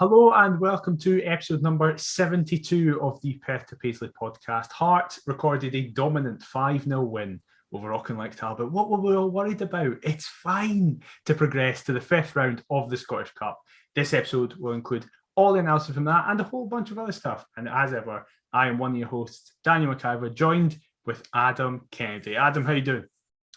Hello and welcome to episode number 72 of the Perth to Paisley Podcast. Hearts recorded a dominant 5-0 win over Auchinleck Talbot. What were we all worried about? It's fine to progress to the fifth round of the Scottish Cup. This episode will include all the analysis from that and a whole bunch of other stuff. And as ever, I am one of your hosts, Daniel McIver, joined with Adam Kennedy. Adam, how you doing?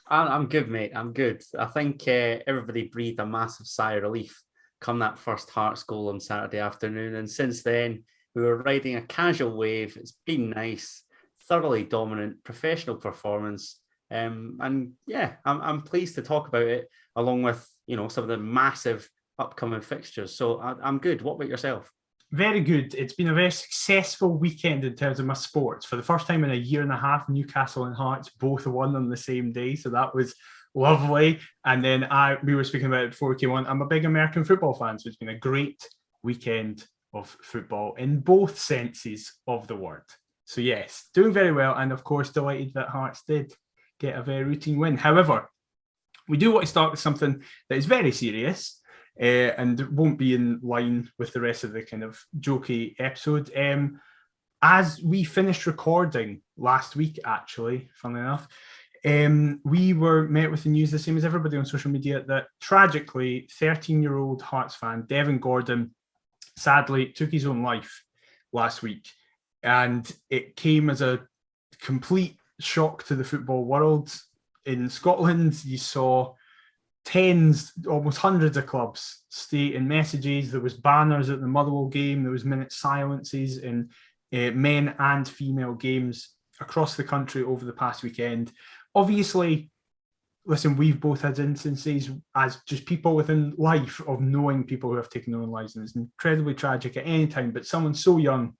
I'm good, mate. I'm good. I think everybody breathed a massive sigh of relief come that first Hearts goal on Saturday afternoon. And since then, we were riding a casual wave. It's been nice, thoroughly dominant, professional performance. And yeah, I'm pleased to talk about it along with, some of the massive upcoming fixtures. So I'm good. What about yourself? Very good. It's been a very successful weekend in terms of my sports. For the first time in a year and a half, Newcastle and Hearts both won on the same day. So that was lovely. And then we were speaking about it before we came on. I'm a big American football fan, so it's been a great weekend of football in both senses of the word. So yes, doing very well. And of course, delighted that Hearts did get a very routine win. However, we do want to start with something that is very serious. And won't be in line with the rest of the kind of jokey episode. As we finished recording last week, actually, funnily enough, we were met with the news, the same as everybody on social media, that tragically 13-year-old Hearts fan Devin Gordon sadly took his own life last week. And it came as a complete shock to the football world. In Scotland, you saw tens, almost hundreds of clubs state in messages. There was banners at the Motherwell game. There was minute silences in men and female games across the country over the past weekend. Obviously, listen, we've both had instances as just people within life of knowing people who have taken their own lives, and it's incredibly tragic at any time. But someone so young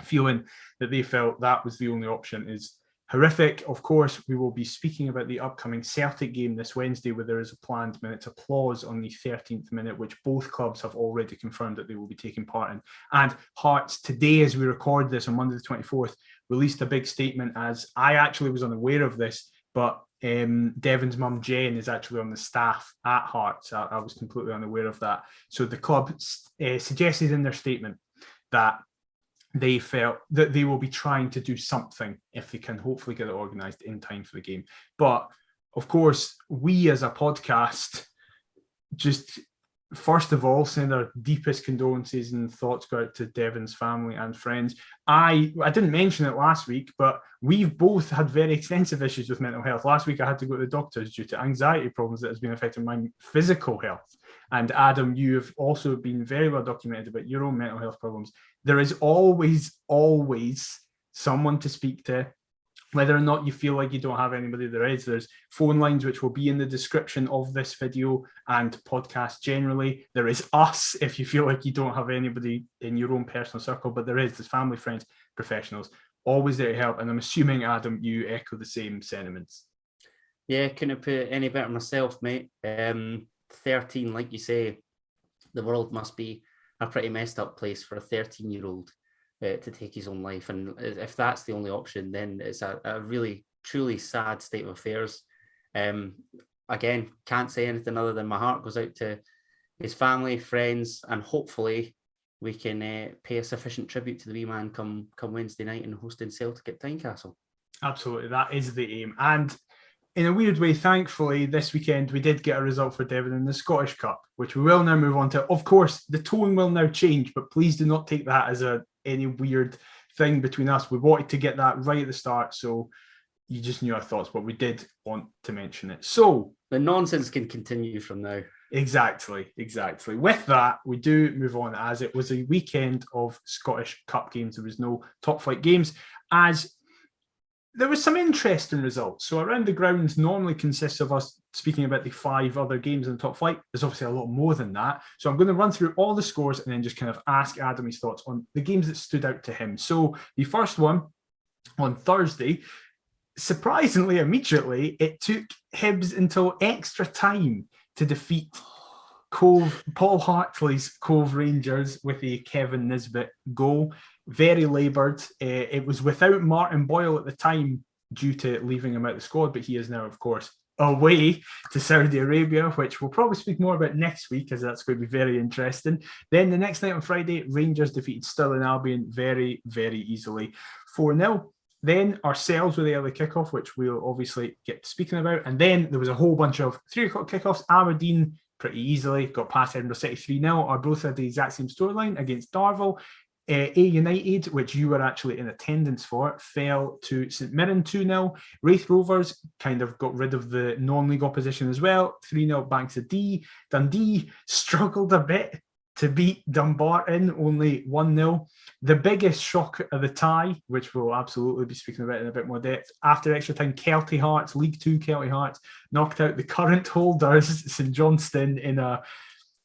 feeling that they felt that was the only option is horrific. Of course, we will be speaking about the upcoming Celtic game this Wednesday, where there is a planned minute's applause on the 13th minute, which both clubs have already confirmed that they will be taking part in. And Hearts today, as we record this on Monday the 24th, released a big statement, as I actually was unaware of this, but Devin's mum, Jen, is actually on the staff at Hearts. I was completely unaware of that. So the club suggested in their statement that they felt that they will be trying to do something if they can hopefully get it organised in time for the game. But of course, we as a podcast, just first of all, send our deepest condolences and thoughts go out to Devin's family and friends. I didn't mention it last week, but we've both had very extensive issues with mental health. Last week, I had to go to the doctors due to anxiety problems that has been affecting my physical health. And Adam, you have also been very well documented about your own mental health problems. There is always someone to speak to. Whether or not you feel like you don't have anybody, there's phone lines which will be in the description of this video and podcast generally. There is us if you feel like you don't have anybody in your own personal circle, but there's family, friends, professionals, always there to help. And I'm assuming, Adam, you echo the same sentiments. Yeah, couldn't put it any better myself, mate. 13, like you say, the world must be a pretty messed up place for a 13-year-old to take his own life. And if that's the only option, then it's a really, truly sad state of affairs. Again, can't say anything other than my heart goes out to his family, friends, and hopefully we can pay a sufficient tribute to the wee man come Wednesday night and hosting Celtic at Tynecastle. Absolutely, that is the aim. And in a weird way, thankfully, this weekend we did get a result for Devon in the Scottish Cup, which we will now move on to. Of course, the tone will now change, but please do not take that as any weird thing between us. We wanted to get that right at the start, so you just knew our thoughts, but we did want to mention it. So the nonsense can continue from now. Exactly. With that, we do move on, as it was a weekend of Scottish Cup games. There was no top flight games, as there was some interesting results. So Around the Grounds normally consists of us speaking about the 5 other games in the top flight. There's obviously a lot more than that. So I'm going to run through all the scores and then just kind of ask Adam his thoughts on the games that stood out to him. So the first one on Thursday, surprisingly, immediately, it took Hibs until extra time to defeat Paul Hartley's Cove Rangers with a Kevin Nisbet goal. Very laboured. It was without Martin Boyle at the time due to leaving him out of the squad, but he is now, of course, away to Saudi Arabia, which we'll probably speak more about next week, as that's going to be very interesting. Then the next night on Friday, Rangers defeated Stirling Albion very, very easily, 4-0. Then ourselves with the early kickoff, which we'll obviously get speaking about. And then there was a whole bunch of 3 o'clock kickoffs. Aberdeen pretty easily got past Edinburgh City 3-0. Our both had the exact same storyline against Darvel. A United, which you were actually in attendance for, fell to St Mirren 2-0. Wraith Rovers kind of got rid of the non-league opposition as well, 3-0 Banks of D. Dundee struggled a bit to beat Dumbarton, only 1-0. The biggest shock of the tie, which we'll absolutely be speaking about in a bit more depth, after extra time, Kelty Hearts, League 2 Kelty Hearts, knocked out the current holders, St Johnstone, in a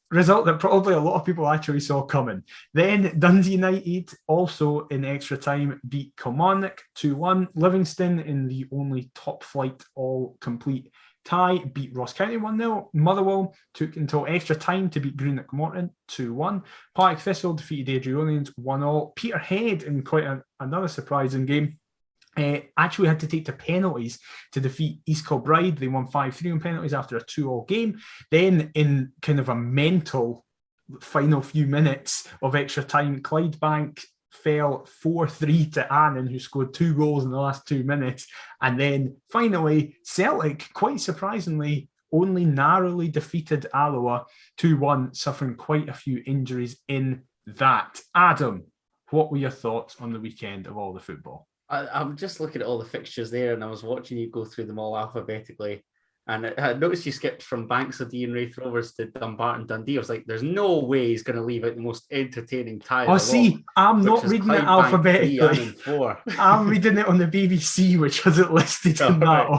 result that probably a lot of people actually saw coming. Then Dundee United, also in extra time, beat Kilmarnock 2-1. Livingston, in the only top flight all-complete tie, beat Ross County 1-0. Motherwell took until extra time to beat Greenock Morton 2-1. Partick Thistle defeated Adrionians 1-0. Peterhead, in quite another surprising game, actually had to take to penalties to defeat East Kilbride. They won 5-3 on penalties after a 2-2 game. Then, in kind of a mental final few minutes of extra time, Clydebank fell 4-3 to Annan, who scored 2 goals in the last 2 minutes. And then finally, Celtic, quite surprisingly, only narrowly defeated Alloa 2-1, suffering quite a few injuries in that. Adam, what were your thoughts on the weekend of all the football? I'm just looking at all the fixtures there, and I was watching you go through them all alphabetically. And I noticed you skipped from Banks of D and Wraith Rovers to Dumbarton Dundee. I was like, there's no way he's going to leave out the most entertaining tie. Oh, see, I'm not reading it alphabetically. I'm reading it on the BBC, which has it listed in that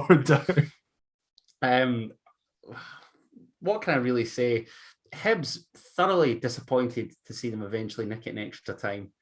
order. What can I really say? Hibs, thoroughly disappointed to see them eventually nick it in extra time.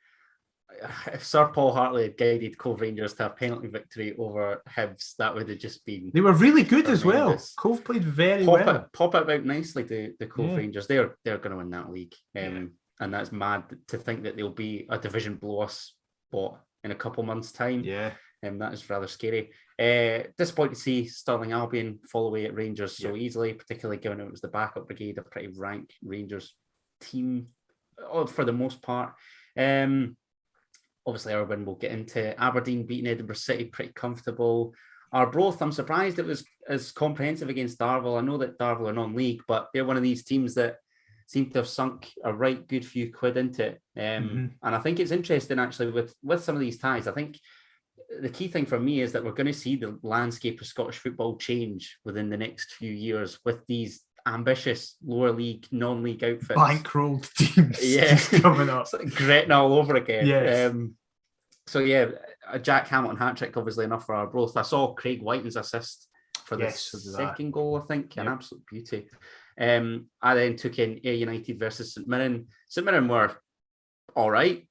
If Sir Paul Hartley had guided Cove Rangers to a penalty victory over Hibs, that would have just been... They were really good tremendous. As well. Cove played very well. Pop it out nicely to the Cove Rangers. They're going to win that league. And that's mad to think that they'll be a division below us in a couple months' time. Yeah. That is rather scary. Disappointed to see Stirling Albion fall away at Rangers so easily, particularly given it was the backup brigade, a pretty rank Rangers team for the most part. Obviously, our win we'll get into. Aberdeen beating Edinburgh City pretty comfortable. Arbroath, I'm surprised it was as comprehensive against Darvel. I know that Darvel are non-league, but they're one of these teams that seem to have sunk a right good few quid into it. And I think it's interesting, actually, with some of these ties. I think the key thing for me is that we're going to see the landscape of Scottish football change within the next few years with these ambitious lower league, non-league outfits. Bankrolled teams coming up. It's like Gretna all over again. Yes. A Jack Hamilton hat-trick, obviously enough for Arbroath. I saw Craig Whiting's assist for the second goal, I think. An absolute beauty. I then took in Ayr United versus St Mirren. St Mirren were all right,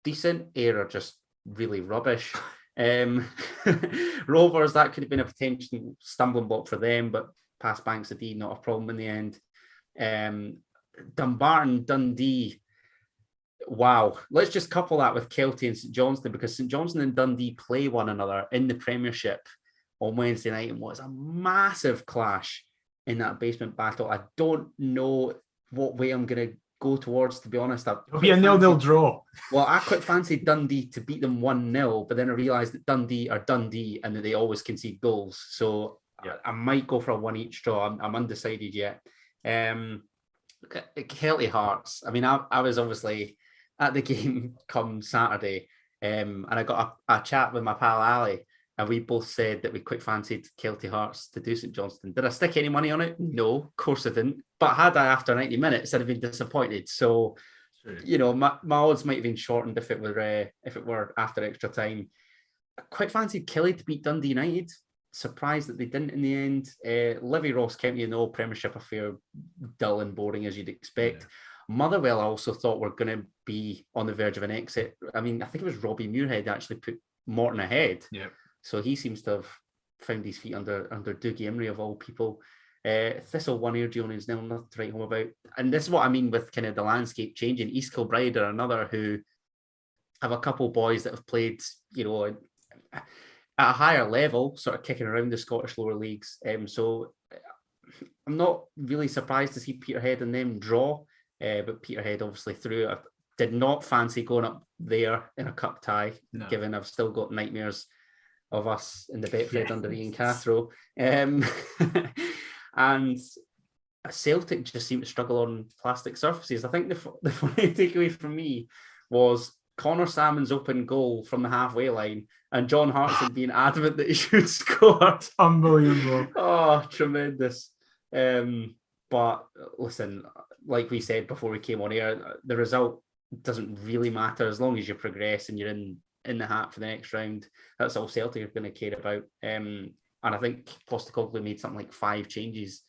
decent. Ayr are just really rubbish. Rovers, that could have been a potential stumbling block for them, but past Banks of D, not a problem in the end. Dumbarton, Dundee. Wow. Let's just couple that with Kelty and St Johnstone, because St Johnstone and Dundee play one another in the Premiership on Wednesday night, and was a massive clash in that basement battle. I don't know what way I'm going to go towards, to be honest. It'll be a 0-0 draw. Well, I quite fancied Dundee to beat them 1-0, but then I realised that Dundee are Dundee and that they always concede goals. So I might go for a 1-each draw. I'm undecided yet. Kelty Hearts. I mean, I was obviously at the game come Saturday, and I got a chat with my pal Ali, and we both said that we quite fancied Kelty Hearts to do St Johnstone. Did I stick any money on it? No, of course I didn't. But had I, after 90 minutes, I'd have been disappointed. So, my odds might have been shortened if it were after extra time. I quite fancied Kelly to beat Dundee United. Surprised that they didn't in the end. Livy Ross County in the old Premiership affair, dull and boring as you'd expect. Motherwell I also thought were going to be on the verge of an exit. I mean, I think it was Robbie Muirhead actually put Morton ahead. Yeah. So he seems to have found his feet under Dougie Imrie of all people. Thistle 1, Adrionians 0, nothing to write home about. And this is what I mean with kind of the landscape changing. East Kilbride are another who have a couple boys that have played, at a higher level, sort of kicking around the Scottish lower leagues. So I'm not really surprised to see Peterhead and them draw, but Peterhead obviously through. I did not fancy going up there in a cup tie, given I've still got nightmares of us in the Betfred under Ian Cathro. And Celtic just seemed to struggle on plastic surfaces. I think the funny takeaway from me was Connor Salmon's open goal from the halfway line and John Hartson being adamant that he should score. It's unbelievable. Oh, tremendous. But listen, like we said before we came on air, the result doesn't really matter as long as you progress and you're in the hat for the next round. That's all Celtic are going to care about. And I think Postecoglou made something like 5 changes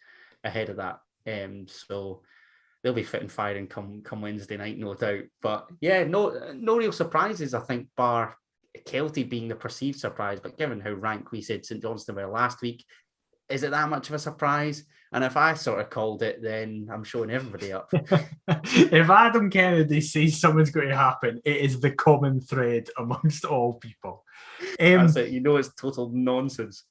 ahead of that. So they'll be fit and firing come Wednesday night, no doubt. But yeah, no real surprises, I think, bar Kelty being the perceived surprise. But given how rank we said St Johnstone were last week, is it that much of a surprise? And if I sort of called it, then I'm showing everybody up. If Adam Kennedy says something's going to happen, it is the common thread amongst all people. That's it. You know it's total nonsense.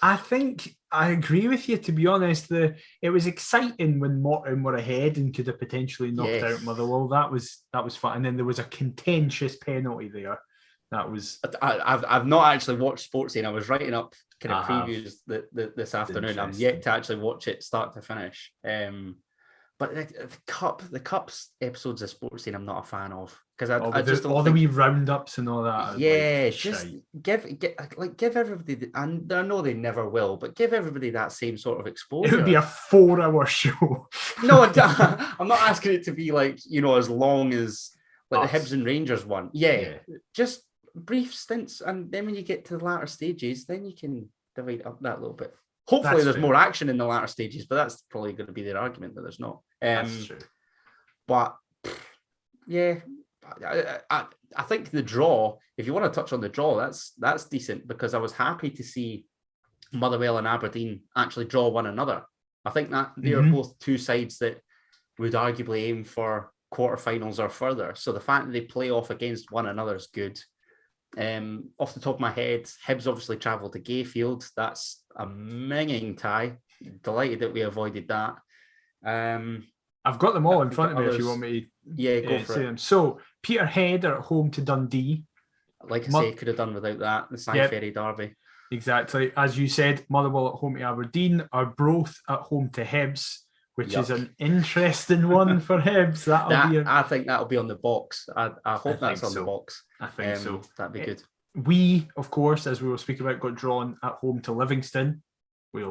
I think I agree with you, to be honest. It was exciting when Morton were ahead and could have potentially knocked out Motherwell. That was fun. And then there was a contentious penalty there. That was. I've not actually watched Sports Scene. I was writing up kind of previews this afternoon. I'm yet to actually watch it start to finish. But the Cups episodes of Sports Scene I'm not a fan of, because I just don't all the wee roundups and all that. Yeah, just give everybody, and I know they never will, but give everybody that same sort of exposure. It would be a 4-hour show. No, I'm not asking it to be like, as long as like the Hibs and Rangers one. Yeah, just brief stints, and then when you get to the latter stages, then you can divide up that little bit. Hopefully there's more action in the latter stages, but that's probably going to be their argument that there's not. That's true. But yeah, I think the draw, if you want to touch on the draw, that's decent, because I was happy to see Motherwell and Aberdeen actually draw one another. I think that they are both two sides that would arguably aim for quarterfinals or further. So the fact that they play off against one another is good. Off the top of my head, Hibs obviously travelled to Gayfield. That's a minging tie. Delighted that we avoided that. I've got them all in front of me if you want me to go for it. them. So Peterhead are at home to Dundee. Like I say, could have done without that. The Ferry derby. Exactly. As you said, Motherwell at home to Aberdeen, Arbroath at home to Hibs, which is an interesting one for Hibs. I think that'll be on the box. I hope that's on the box. I think so. That'd be good. We, of course, as we were speaking about, got drawn at home to Livingston.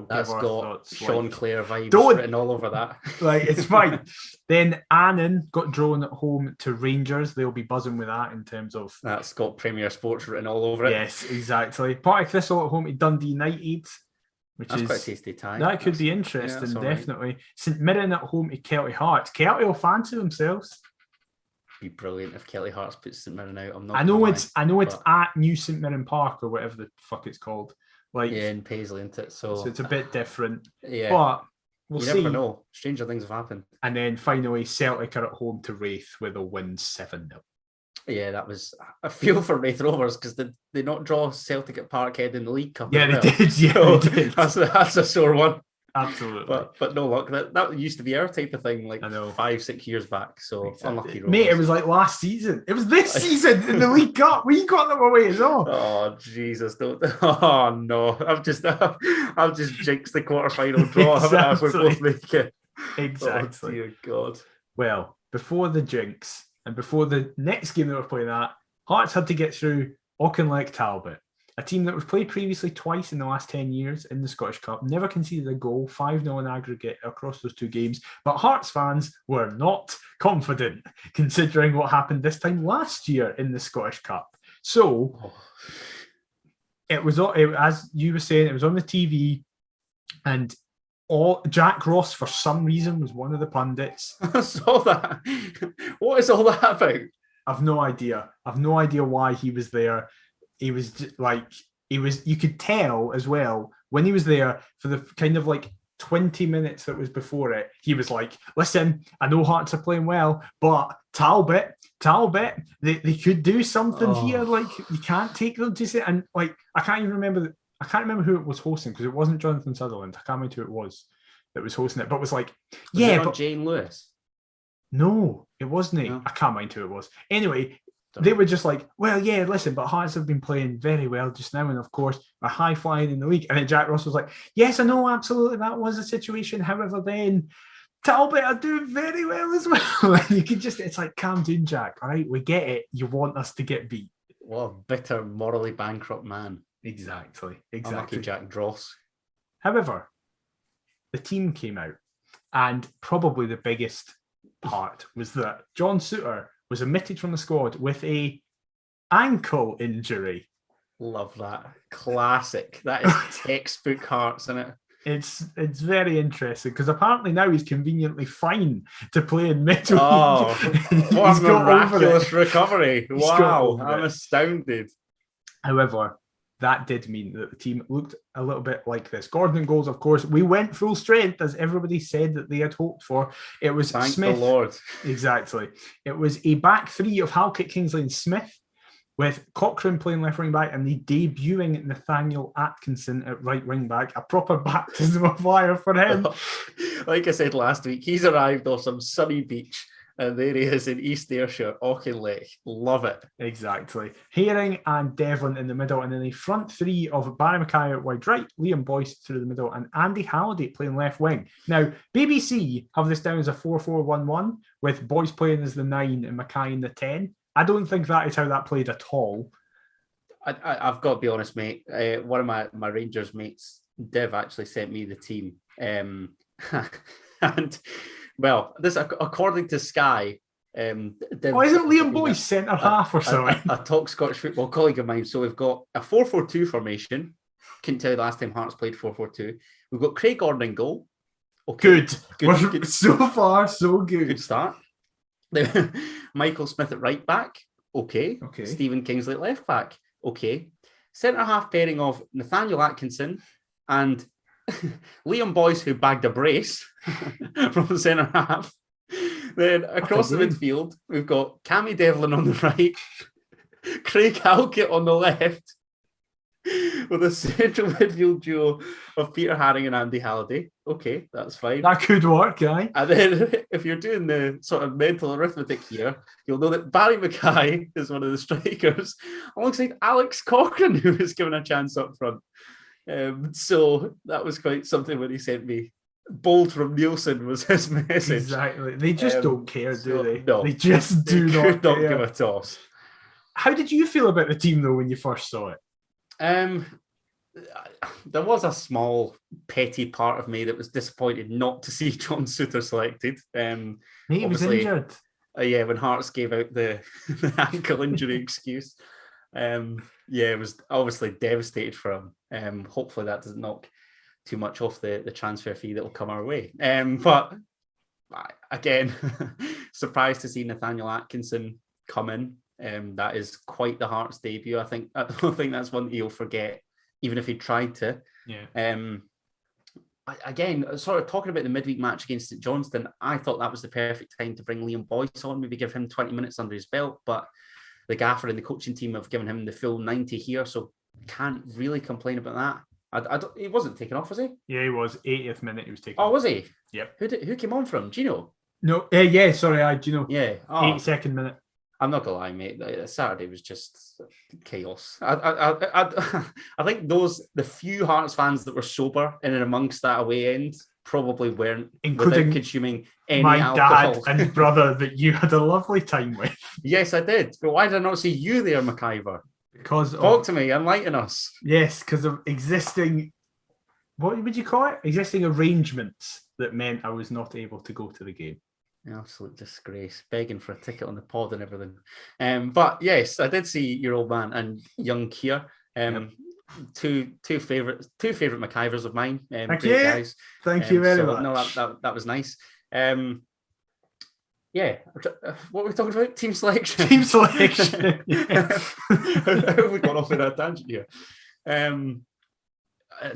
That's got thoughts, Sean Clare vibes written all over that. Like, it's fine. Then Annan got drawn at home to Rangers. They'll be buzzing with that in terms of... That's got Premier Sports written all over it. Yes, exactly. Partick Thistle at home to Dundee United. That's quite a tasty tie. That could be interesting, definitely. Right. St Mirren at home to Kelty Hearts. Kelty will fancy themselves. Be brilliant if Kelty Hearts puts St Mirren out. I know it's at New St Mirren Park or whatever the fuck it's called. In Paisley, isn't it? So it's a bit different. Yeah, but we'll see. You never know. Stranger things have happened. And then finally, Celtic are at home to Wraith with a win 7-0. Yeah, that was a feel for Wraith Rovers, because they not draw Celtic at Parkhead in the League Cup. Yeah, they did. Yeah, they did. That's a sore one. Absolutely. But no luck. That used to be our type of thing, like 5-6 years back. So unlucky Rovers. Mate, it was like last season. It was this season in the League Cup. We got them away as well. Oh Jesus! Oh no! I've just jinxed the quarterfinal draw. Exactly. We both make it. Exactly. Oh, dear God. Well, before the jinx and before the next game that we're playing at, Hearts had to get through Auchinleck Talbot, a team that was played previously twice in the last 10 years in the Scottish Cup, never conceded a goal, 5-0 in aggregate across those two games. But Hearts fans were not confident, considering what happened this time last year in the Scottish Cup. So, it was, as you were saying, it was on the TV, and Jack Ross, for some reason, was one of the pundits. I saw that. What is all that about? I've no idea. I've no idea why he was there. He was like, you could tell as well when he was there for the kind of like 20 minutes that was before it, he was like, listen, I know Hearts are playing well, but Talbot, they could do something here. Like, you can't take them to sit. And like, I can't remember who it was hosting, because it wasn't Jonathan Sutherland. I can't remember who it was that was hosting it, but it was like, was it not Jane Lewis? No, it wasn't. No. I can't mind who it was. Anyway, they were just like, well, yeah, listen, but Hearts have been playing very well just now, and of course, are high flying in the league. And then Jack Ross was like, yes, I know, absolutely, that was a situation. However, then Talbot are doing very well as well. And you can just, it's like, calm down, Jack. All right, we get it. You want us to get beat. What a bitter, morally bankrupt man. Exactly. Unlucky Jack Dross. However, the team came out, and probably the biggest part was that John Souttar was omitted from the squad with a ankle injury. Love that. Classic. That is textbook Hearts, isn't it? It's very interesting, because apparently now he's conveniently fine to play in midweek. Oh, what a miraculous recovery. Wow, I'm astounded. However, that did mean that the team looked a little bit like this. Gordon in goals, of course. We went full strength, as everybody said that they had hoped for. It was Thank Smith. the Lord. Exactly. It was a back three of Halkett, Kingsley and Smith, with Cochrane playing left wing back and the debuting Nathaniel Atkinson at right wing back. A proper baptism of fire for him. Like I said last week, he's arrived off some sunny beach, and there he is in East Ayrshire, Auchinleck. Love it. Exactly. Herring and Devlin in the middle, and then the front three of Barry Mackay at wide right, Liam Boyce through the middle, and Andy Halliday playing left wing. Now, BBC have this down as a 4-4-1-1, with Boyce playing as the 9 and Mackay in the 10. I don't think that is how that played at all. I've got to be honest, mate. One of my Rangers mates, Dev, actually sent me the team. And... Well, this according to Sky. Isn't Liam Boyce centre half or something? A top Scottish football colleague of mine. So we've got a 4-4-2 formation. Couldn't tell you the last time Hearts played 4-4-2. We've got Craig Gordon in goal. Okay. Good. So far, so good. Good start. Michael Smith at right back. Okay. Stephen Kingsley at left back. Okay. Centre half pairing of Nathaniel Atkinson and Liam Boyce, who bagged a brace from the centre half. Then across the midfield, we've got Cammy Devlin on the right, Craig Halkett on the left, with a central midfield duo of Peter Haring and Andy Halliday. Okay, that's fine. That could work, guy. And then if you're doing the sort of mental arithmetic here, you'll know that Barry Mackay is one of the strikers, alongside Alex Cochrane, who was given a chance up front. So that was quite something when he sent me. Bold from Nielsen was his message. Exactly. They just don't care, do they? No. They just do not give a toss. How did you feel about the team, though, when you first saw it? There was a small, petty part of me that was disappointed not to see John Souttar selected. He was injured. Yeah, when Hearts gave out the ankle injury excuse. It was obviously devastated for him. Hopefully that doesn't knock too much off the transfer fee that will come our way. But again, surprised to see Nathaniel Atkinson come in. That is quite the Hearts debut. I don't think that's one that he'll forget, even if he tried to. Yeah. Again, sort of talking about the midweek match against St Johnstone, I thought that was the perfect time to bring Liam Boyce on, maybe give him 20 minutes under his belt. But the gaffer and the coaching team have given him the full 90 here, so can't really complain about that. He wasn't taken off, was he? Yeah, he was. 80th minute he was taken off. Oh, was he? Yep. Who came on from? Do you know? No, sorry, do you know? Yeah. 82nd minute. I'm not gonna lie, mate. Saturday was just chaos. I think the few Hearts fans that were sober in and amongst that away end probably weren't, including without consuming any my alcohol. Dad and brother that you had a lovely time with. Yes, I did. But why did I not see you there, McIver? Because talk to me, enlighten us. Yes, because of existing, what would you call it? Existing arrangements that meant I was not able to go to the game. Absolute disgrace, begging for a ticket on the pod and everything. But yes, I did see your old man and young Keir. Two favorite McIvers of mine. Thank you, guys. Thank you very much. No, that was nice. Yeah, what were we talking about? Team selection. Team selection. How have we gone off in a tangent here?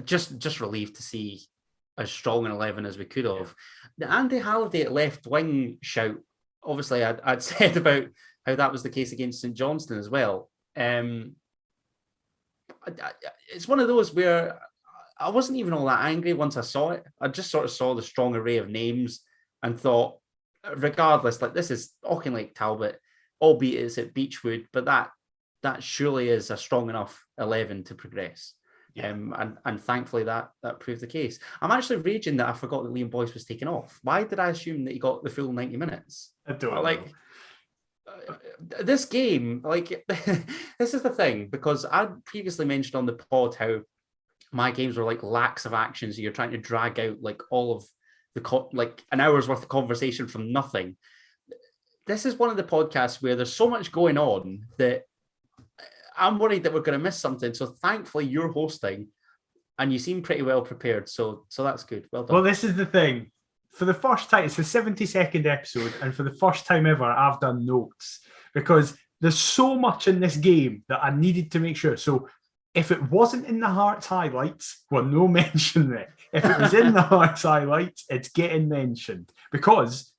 Just relieved to see as strong an 11 as we could have. The Andy Halliday at left wing shout, obviously I'd said about how that was the case against St Johnstone as well. It's one of those where I wasn't even all that angry once I saw it. I just sort of saw the strong array of names and thought, regardless, like this is Auchinleck Talbot, albeit it's at Beechwood, but that surely is a strong enough 11 to progress. Yeah. And thankfully that proved the case. I'm actually raging that I forgot that Liam Boyce was taken off. Why did I assume that he got the full 90 minutes? I don't know. This game, this is the thing, because I previously mentioned on the pod how my games were like lacks of action, so you're trying to drag out like all of the an hour's worth of conversation from nothing. This is one of the podcasts where there's so much going on that I'm worried that we're going to miss something. So thankfully you're hosting and you seem pretty well prepared. So that's good. Well done. Well, this is the thing. For the first time, it's the 72nd episode, and for the first time ever, I've done notes because there's so much in this game that I needed to make sure. So if it wasn't in the Hearts highlights, well, no mention it. If it was in the Hearts highlights, it's getting mentioned because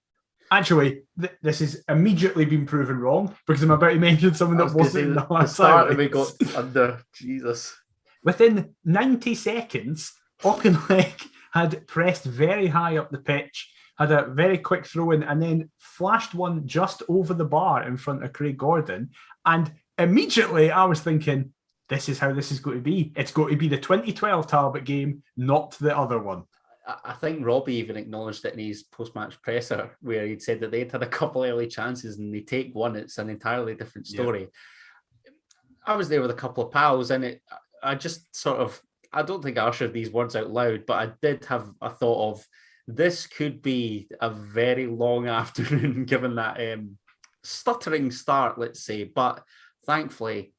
actually, this has immediately been proven wrong because I'm about to mention something that wasn't in the Hearts highlights. We got under Jesus. Within 90 seconds, Auchinleck had pressed very high up the pitch, had a very quick throw in, and then flashed one just over the bar in front of Craig Gordon. And immediately I was thinking, this is how this is going to be. It's going to be the 2012 Talbot game, not the other one. I think Robbie even acknowledged it in his post-match presser where he'd said that they'd had a couple of early chances and they take one. It's an entirely different story. Yeah. I was there with a couple of pals and I just sort of, I don't think I ushered these words out loud, but I did have a thought of this could be a very long afternoon given that stuttering start, let's say. But thankfully,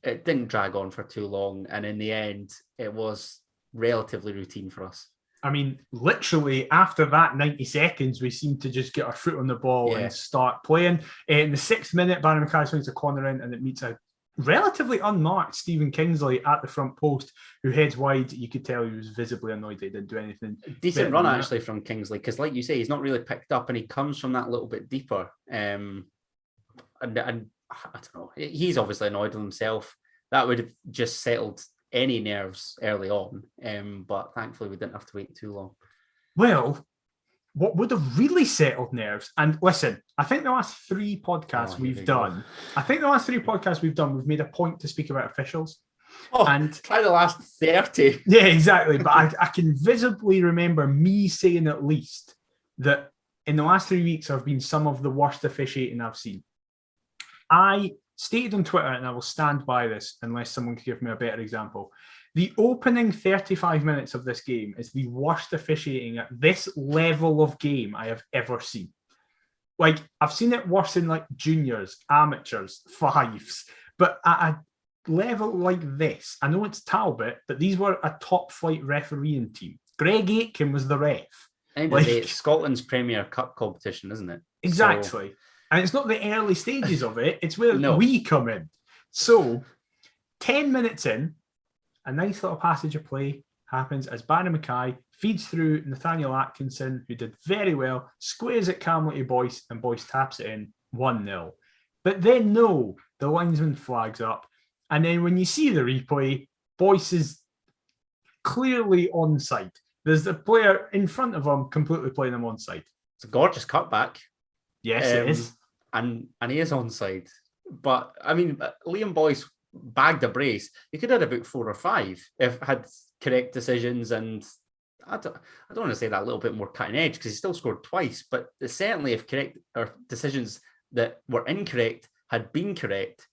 it didn't drag on for too long. And in the end, it was relatively routine for us. I mean, literally after that 90 seconds, we seemed to just get our foot on the ball and start playing. In the 6th minute, Barry Mackay swings a corner in and it meets a relatively unmarked Stephen Kingsley at the front post, who heads wide. You could tell he was visibly annoyed he didn't do anything. Decent run, actually, from Kingsley, because like you say, he's not really picked up and he comes from that little bit deeper. And I don't know, he's obviously annoyed with himself. That would have just settled any nerves early on, but thankfully we didn't have to wait too long. Well, what would have really settled nerves, and listen, I think the last 3 podcasts we've done, we've made a point to speak about officials. And try the last 30. Yeah, exactly. But I can visibly remember me saying at least that in the last 3 weeks have been some of the worst officiating I've seen. I stated on Twitter, and I will stand by this unless someone can give me a better example. The opening 35 minutes of this game is the worst officiating at this level of game I have ever seen. Like, I've seen it worse in like juniors, amateurs, fives, but at a level like this, I know it's Talbot, but these were a top flight refereeing team. Greg Aitken was the ref. End of the day, it's Scotland's Premier Cup competition, isn't it? Exactly. And it's not the early stages of it, it's where we come in. So, 10 minutes in, a nice little passage of play happens as Barry Mackay feeds through Nathaniel Atkinson, who did very well, squares it calmly to Boyce, and Boyce taps it in 1-0. But then, the linesman flags up. And then when you see the replay, Boyce is clearly onside. There's a player in front of him completely playing him onside. It's a gorgeous cutback. Yes, it is. And he is onside. But, I mean, Liam Boyce bagged a brace. He could have had about 4 or 5 if had correct decisions. And I don't want to say that a little bit more cutting edge because he still scored twice. But certainly if correct or decisions that were incorrect had been correct,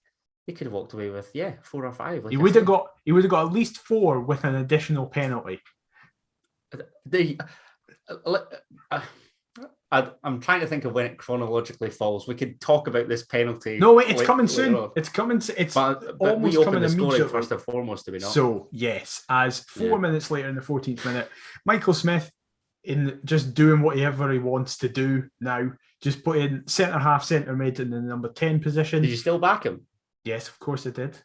he could have walked away with, 4 or 5. Like he would have got at least 4 with an additional penalty. I'm trying to think of when it chronologically falls. We could talk about this penalty. No, wait, it's coming soon. It's coming. It's but almost we coming the immediately. Scoring first and foremost, do we not? So yes, as 4 minutes later in the 14th minute, Michael Smith, in just doing whatever he wants to do now, just put in centre half, centre mid in the number 10 position. Did you still back him? Yes, of course I did.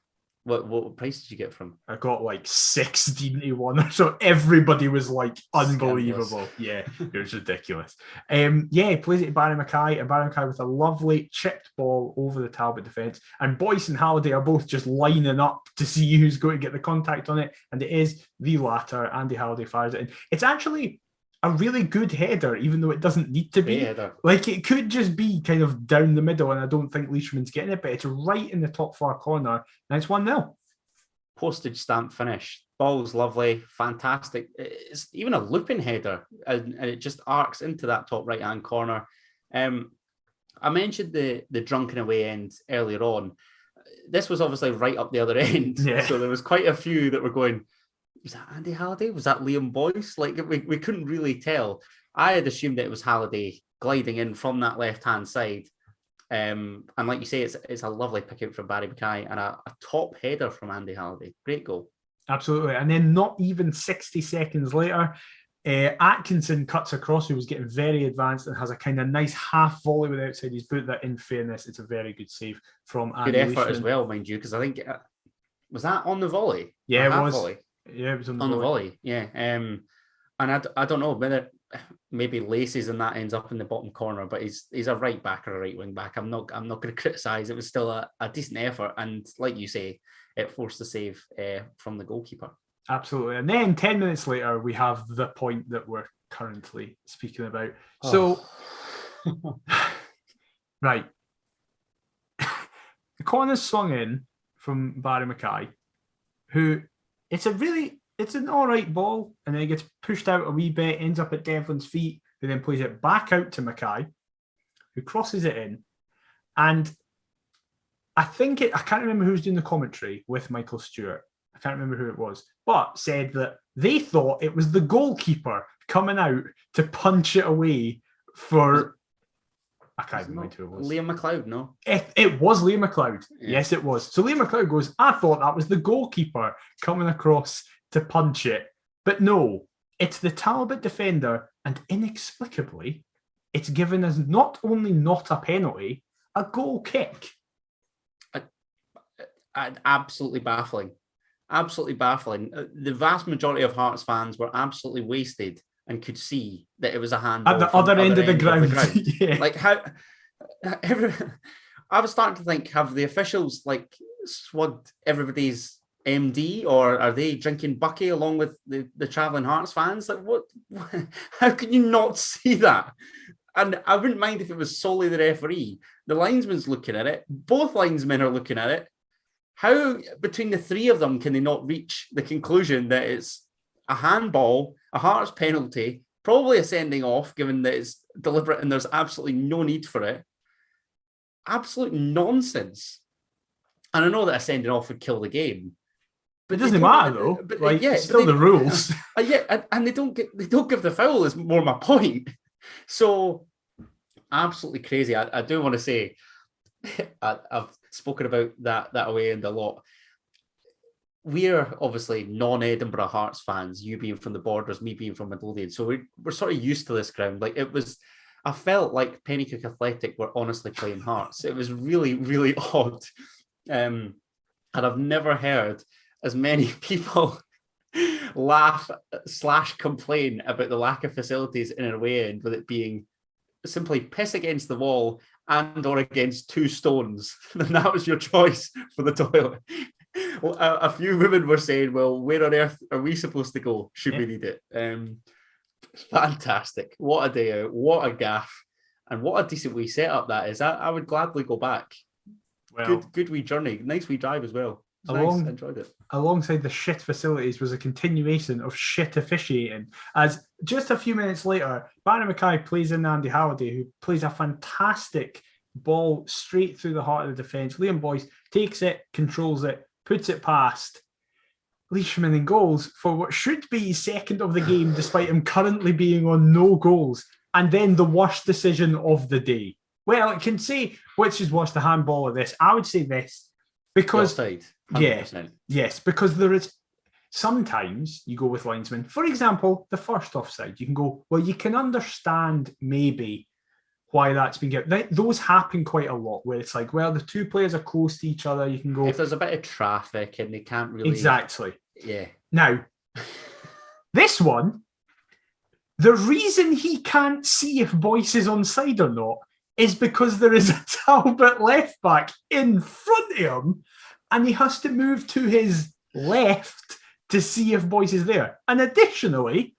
What price did you get from? I got like 16 to 1, so everybody was like unbelievable. Yeah, it was ridiculous. He plays it to Barry Mackay, and Barry Mackay with a lovely chipped ball over the Talbot defence. And Boyce and Halliday are both just lining up to see who's going to get the contact on it, and it is the latter. Andy Halliday fires it in. It's actually a really good header, even though it doesn't need to be. Like, it could just be kind of down the middle, and I don't think Leishman's getting it, but it's right in the top far corner, and it's 1-0. Postage stamp finish. Ball's lovely, fantastic. It's even a looping header, and it just arcs into that top right-hand corner. I mentioned the drunken away end earlier on. This was obviously right up the other end, so there was quite a few that were going, was that Andy Halliday? Was that Liam Boyce? Like, we couldn't really tell. I had assumed that it was Halliday gliding in from that left-hand side. And like you say, it's a lovely pick out from Barry Mackay and a top header from Andy Halliday. Great goal. Absolutely. And then not even 60 seconds later, Atkinson cuts across, who was getting very advanced and has a kind of nice half volley with outside his boot that, in fairness, it's a very good save from Andy. Good effort Leishman as well, mind you, because I think, was that on the volley? Yeah, it was. Volley? Yeah, it was on the volley. Yeah. And I don't know whether maybe Laces and that ends up in the bottom corner, but he's a right back or a right wing back. I'm not going to criticise. It was still a decent effort, and like you say, it forced the save from the goalkeeper. Absolutely. And then 10 minutes later, we have the point that we're currently speaking about. So, right. The corner's swung in from Barry Mackay, who it's an all right ball, and then it gets pushed out a wee bit, ends up at Devlin's feet, who then plays it back out to Mackay, who crosses it in. And I can't remember who was doing the commentary with Michael Stewart. I can't remember who it was, but said that they thought it was the goalkeeper coming out to punch it away for... I can't remember who it was. Liam McLeod, no? It was Liam McLeod. Yeah. Yes, it was. So Liam McLeod goes, I thought that was the goalkeeper coming across to punch it. But no, it's the Talbot defender, and inexplicably, it's given us not only not a penalty, a goal kick. Absolutely baffling. Absolutely baffling. The vast majority of Hearts fans were absolutely wasted and could see that it was a handball at the other end of the ground. Yeah. Like, how... I was starting to think, have the officials like swagged everybody's MD, or are they drinking Bucky along with the travelling Hearts fans? Like, what? How can you not see that? And I wouldn't mind if it was solely the referee. The linesman's looking at it. Both linesmen are looking at it. How, between the three of them, can they not reach the conclusion that it's a handball, a Hearts penalty, probably a sending off, given that it's deliberate and there's absolutely no need for it? Absolute nonsense. And I know that a sending off would kill the game, but it doesn't matter though. But like, it's still the rules. And they don't give the foul. Is more my point. So absolutely crazy. I do want to say, I've spoken about that away end a lot. We're obviously non-Edinburgh Hearts fans, you being from the Borders, me being from Midlothian. So we're sort of used to this ground. Like, I felt like Pennycook Athletic were honestly playing Hearts. It was really, really odd. And I've never heard as many people laugh / complain about the lack of facilities in an away end, with it being simply piss against the wall and or against two stones. Then that was your choice for the toilet. Well, a few women were saying, well, where on earth are we supposed to go should we need it? Fantastic. What a day out. What a gaff. And what a decent wee setup that is. I would gladly go back. Well, good wee journey. Nice wee drive as well. Nice. I enjoyed it. Alongside the shit facilities was a continuation of shit officiating, as just a few minutes later, Barry Mackay plays in Andy Halliday, who plays a fantastic ball straight through the heart of the defence. Liam Boyce takes it, controls it, puts it past Leishman in goals for what should be his second of the game, despite him currently being on no goals. And then the worst decision of the day. Well, it can say which is worse, the handball or this. I would say this, because offside, yes, because there is sometimes you go with linesmen. For example, the first offside, you can go, well, you can understand maybe why that's been given. Those happen quite a lot where it's like, well, the two players are close to each other. You can go... If there's a bit of traffic and they can't really... Exactly. Yeah. Now, this one, the reason he can't see if Boyce is onside or not is because there is a Talbot left back in front of him and he has to move to his left to see if Boyce is there. And additionally,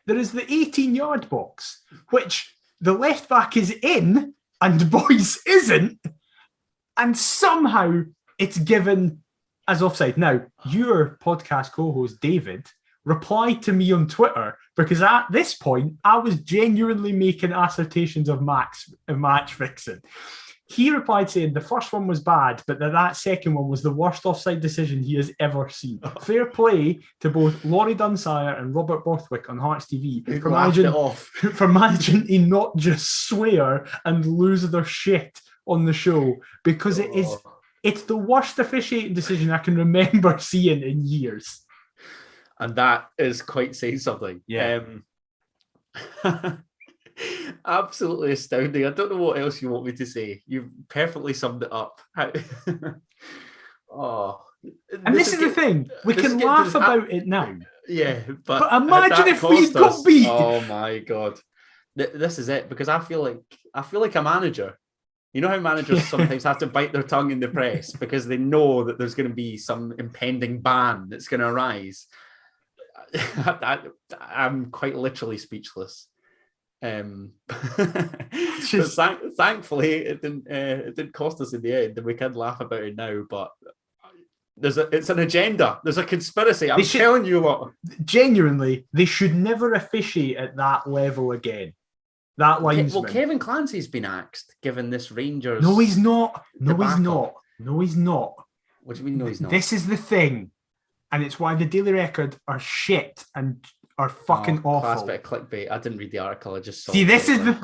there is the 18-yard box, which the left back is in and Boyce isn't. And somehow it's given as offside. Now, your podcast co-host, David, replied to me on Twitter because at this point, I was genuinely making assertions of match fixing. He replied saying the first one was bad, but that second one was the worst offside decision he has ever seen. Fair play to both Laurie Dunsire and Robert Borthwick on Hearts TV for managing to not just swear and lose their shit on the show, because it's the worst officiating decision I can remember seeing in years. And that is quite saying something. Yeah. Absolutely astounding. I don't know what else you want me to say. You've perfectly summed it up. And this is the thing. We can laugh about it now. Yeah, but imagine if we got beat. Oh my God. This is it, because I feel like a manager. You know how managers sometimes have to bite their tongue in the press because they know that there's going to be some impending ban that's going to arise. I'm quite literally speechless. Thankfully it didn't cost us in the end, and we can laugh about it now, but it's an agenda. There's a conspiracy. I'm telling you what. Genuinely, they should never officiate at that level again. That linesman. Well, Kevin Clancy's been axed given this Rangers. No, he's not. No, he's not. No, he's not. What do you mean? No, he's not. This is the thing, and it's why the Daily Record are shit and are fucking awful. Class bit of clickbait. I didn't read the article. I just saw. See, this is the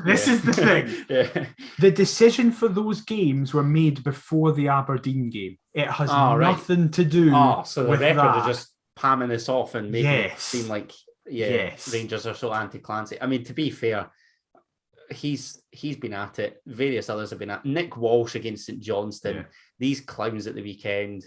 thing. Yeah. The decision for those games were made before the Aberdeen game. It has nothing to do. So the with Record that. are just palming this off and making it seem like Rangers are so anti-Clancy. I mean, to be fair, he's been at it. Various others have been at. Nick Walsh against St Johnstone. Yeah. These clowns at the weekend.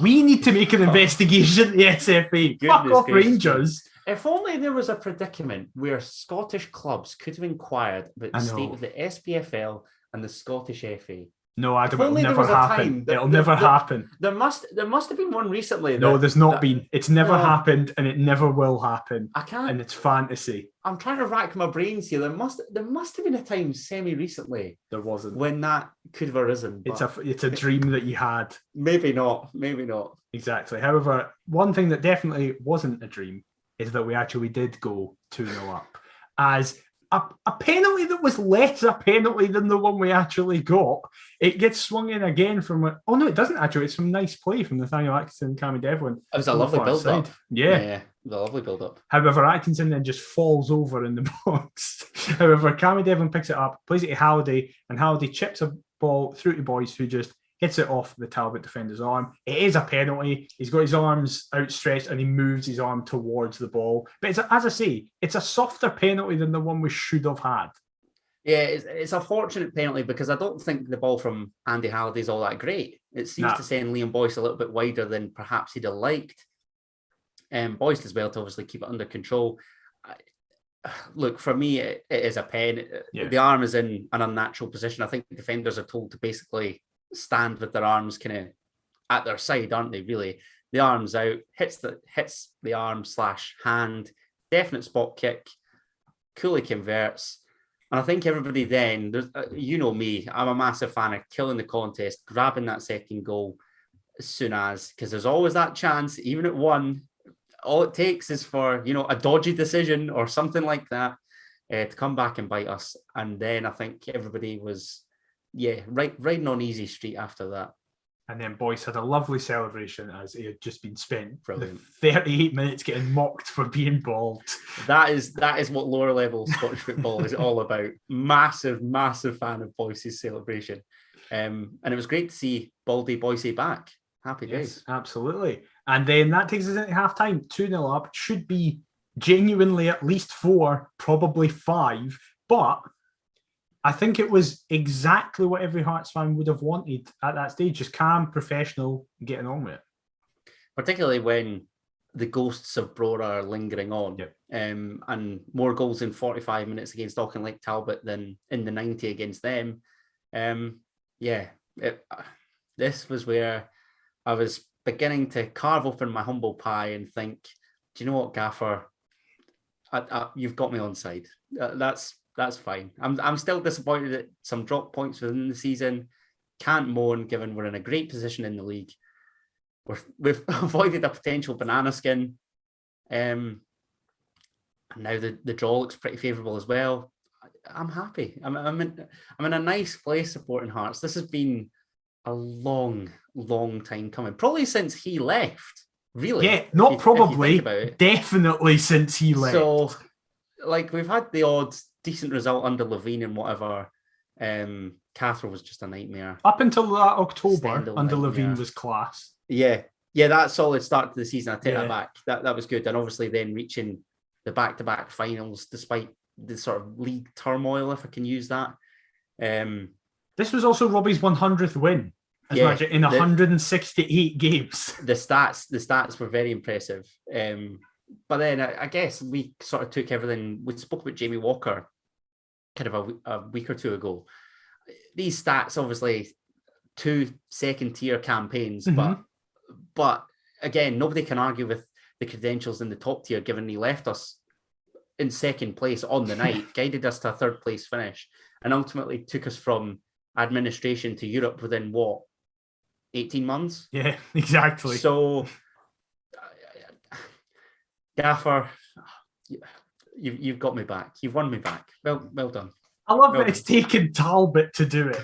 We need to make an investigation at the SFA. Fuck off, Rangers. If only there was a predicament where Scottish clubs could have inquired about the state of the SPFL and the Scottish FA. No, Adam, it'll never happen. It'll never happen. There must have been one recently. No, there's not been. It's never happened, and it never will happen. I can't. And it's fantasy. I'm trying to rack my brains here. There must have been a time semi-recently. There wasn't. When that could have arisen. It's a dream that you had. Maybe not. Exactly. However, one thing that definitely wasn't a dream is that we actually did go 2-0 up. As a penalty that was less a penalty than the one we actually got. It gets swung in again from... Oh, no, it doesn't actually. It's from nice play from Nathaniel Atkinson and Cammy Devlin. It was a lovely build-up. Yeah. It was a lovely build-up. However, Atkinson then just falls over in the box. However, Cammy Devlin picks it up, plays it to Halliday, and Halliday chips a ball through to Boyce, who just hits it off the Talbot defender's arm. It is a penalty. He's got his arms outstretched and he moves his arm towards the ball. But as I say, it's a softer penalty than the one we should have had. Yeah, it's a fortunate penalty because I don't think the ball from Andy Halliday is all that great. It seems to send Liam Boyce a little bit wider than perhaps he'd have liked. Boyce does well to obviously keep it under control. Look, for me, it is a pen. Yeah. The arm is in an unnatural position. I think defenders are told to basically stand with their arms kind of at their side, aren't they? Really, the arm's out, hits the arm / hand, definite spot kick. Cooley converts, and I think everybody then, there's, you know me, I'm a massive fan of killing the contest, grabbing that second goal as soon as, because there's always that chance, even at 1. All it takes is for a dodgy decision or something like that to come back and bite us, and then I think everybody was. Yeah, riding on easy street after that. And then Boyce had a lovely celebration as he had just been spent the 38 minutes getting mocked for being bald. That is what lower level Scottish football is all about. Massive, massive fan of Boyce's celebration. And it was great to see Baldy Boycie back. Happy days. Yes, absolutely. And then that takes us into half-time. 2-0 up. Should be genuinely at least 4, probably 5. But I think it was exactly what every Hearts fan would have wanted at that stage, just calm, professional, getting on with it. Particularly when the ghosts of Brora are lingering on, and more goals in 45 minutes against Auchinleck Talbot than in the 90 against them. This was where I was beginning to carve open my humble pie and think, do you know what, Gaffer? You've got me on side. That's fine. I'm still disappointed at some drop points within the season. Can't moan, given we're in a great position in the league. We've avoided a potential banana skin. And now the draw looks pretty favourable as well. I'm happy. I'm in a nice place supporting Hearts. This has been a long time coming. Probably since he left. Really? Yeah, not probably. Definitely since he left. So, like, we've had the odd decent result under Levine and whatever. Cathro was just a nightmare. Up until that October, under Levine was class. Yeah, that solid start to the season. I take that back. That was good. And obviously then reaching the back-to-back finals despite the sort of league turmoil, if I can use that. This was also Robbie's 100th win in 168 games. The stats were very impressive. But then I guess we sort of took everything. We spoke about Jamie Walker kind of a week or two ago. These stats, obviously, 2 second-tier campaigns, but again, nobody can argue with the credentials in the top tier, given he left us in second place on the night, guided us to a third place finish, and ultimately took us from administration to Europe within 18 months? Yeah, exactly. So, Gaffer, you've got me back. You've won me back. Well done. I love that it's taken Talbot to do it.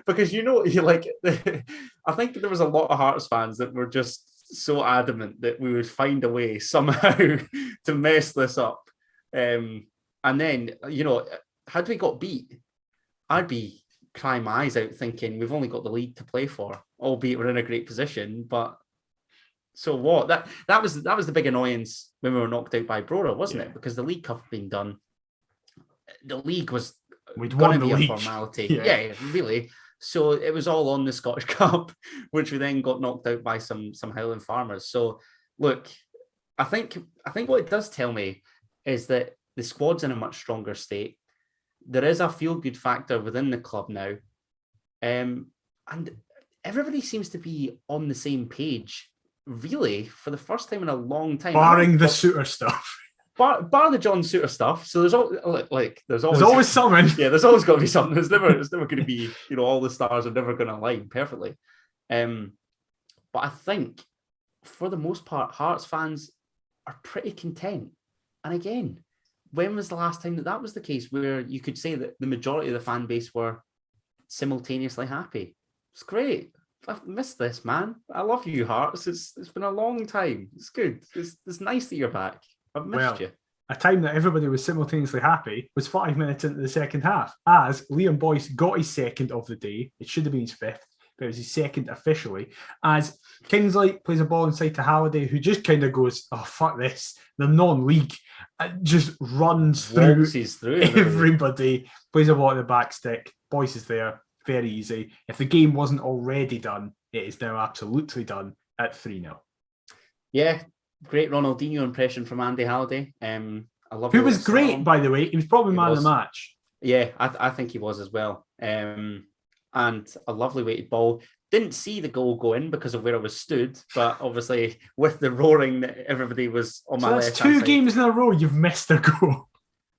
Because I think there was a lot of Hearts fans that were just so adamant that we would find a way somehow to mess this up. And then, had we got beat, I'd be crying my eyes out thinking we've only got the league to play for, albeit we're in a great position. But so what? That was the big annoyance when we were knocked out by Brora, wasn't it? Because the League Cup had been done. The league was going to be a formality. Yeah, really. So it was all on the Scottish Cup, which we then got knocked out by some Highland Farmers. So look, I think what it does tell me is that the squad's in a much stronger state. There is a feel-good factor within the club now. And everybody seems to be on the same page, really, for the first time in a long time. Barring the Suter stuff. Bar the John Suter stuff. So there's always something. Yeah, there's always got to be something. It's never going to be, all the stars are never going to align perfectly. But I think for the most part, Hearts fans are pretty content. And again, when was the last time that was the case where you could say that the majority of the fan base were simultaneously happy? It's great. I've missed this, man. I love you, Hearts. It's been a long time. It's good. It's nice that you're back. I've missed you. A time that everybody was simultaneously happy was 5 minutes into the second half, as Liam Boyce got his second of the day. It should have been his fifth, but it was his second officially. As Kingsley plays a ball inside to Halliday, who just kind of goes, "Oh, fuck this." The non-league just runs through everybody, plays a ball at the back stick. Boyce is there, very easy. If the game wasn't already done, it is now absolutely done at 3-0. Yeah. Great Ronaldinho impression from Andy Halliday. I love. Who was great, by the way. He was probably man of the match. Yeah, I think he was as well. And a lovely weighted ball. Didn't see the goal go in because of where I was stood, but obviously with the roaring, everybody was on my left. That's 2 games in a row you've missed a goal.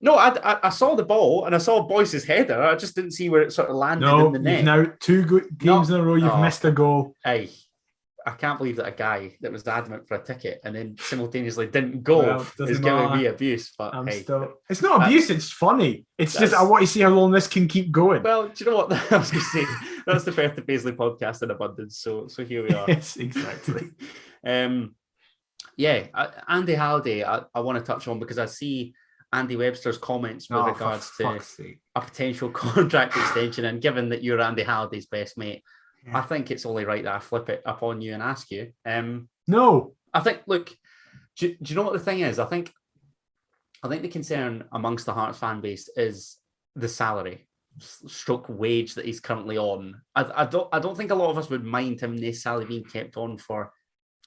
No, I saw the ball and I saw Boyce's header. I just didn't see where it sort of landed in the net. Now 2 games in a row you've missed a goal. Hey. I can't believe that a guy that was adamant for a ticket and then simultaneously didn't go is giving me abuse. But it's not abuse, it's funny. It's just I want to see how long this can keep going. Well, do you know what I was going to say? That's the Perth to Paisley podcast in abundance. So here we are. Yes, exactly. Andy Halliday, I want to touch on because I see Andy Webster's comments with regards to a potential contract extension, and given that you're Andy Halliday's best mate, I think it's only right that I flip it up on you and ask you. No. I think, look, do you know what the thing is? I think the concern amongst the Hearts fan base is the salary stroke wage that he's currently on. I don't think a lot of us would mind him necessarily being kept on for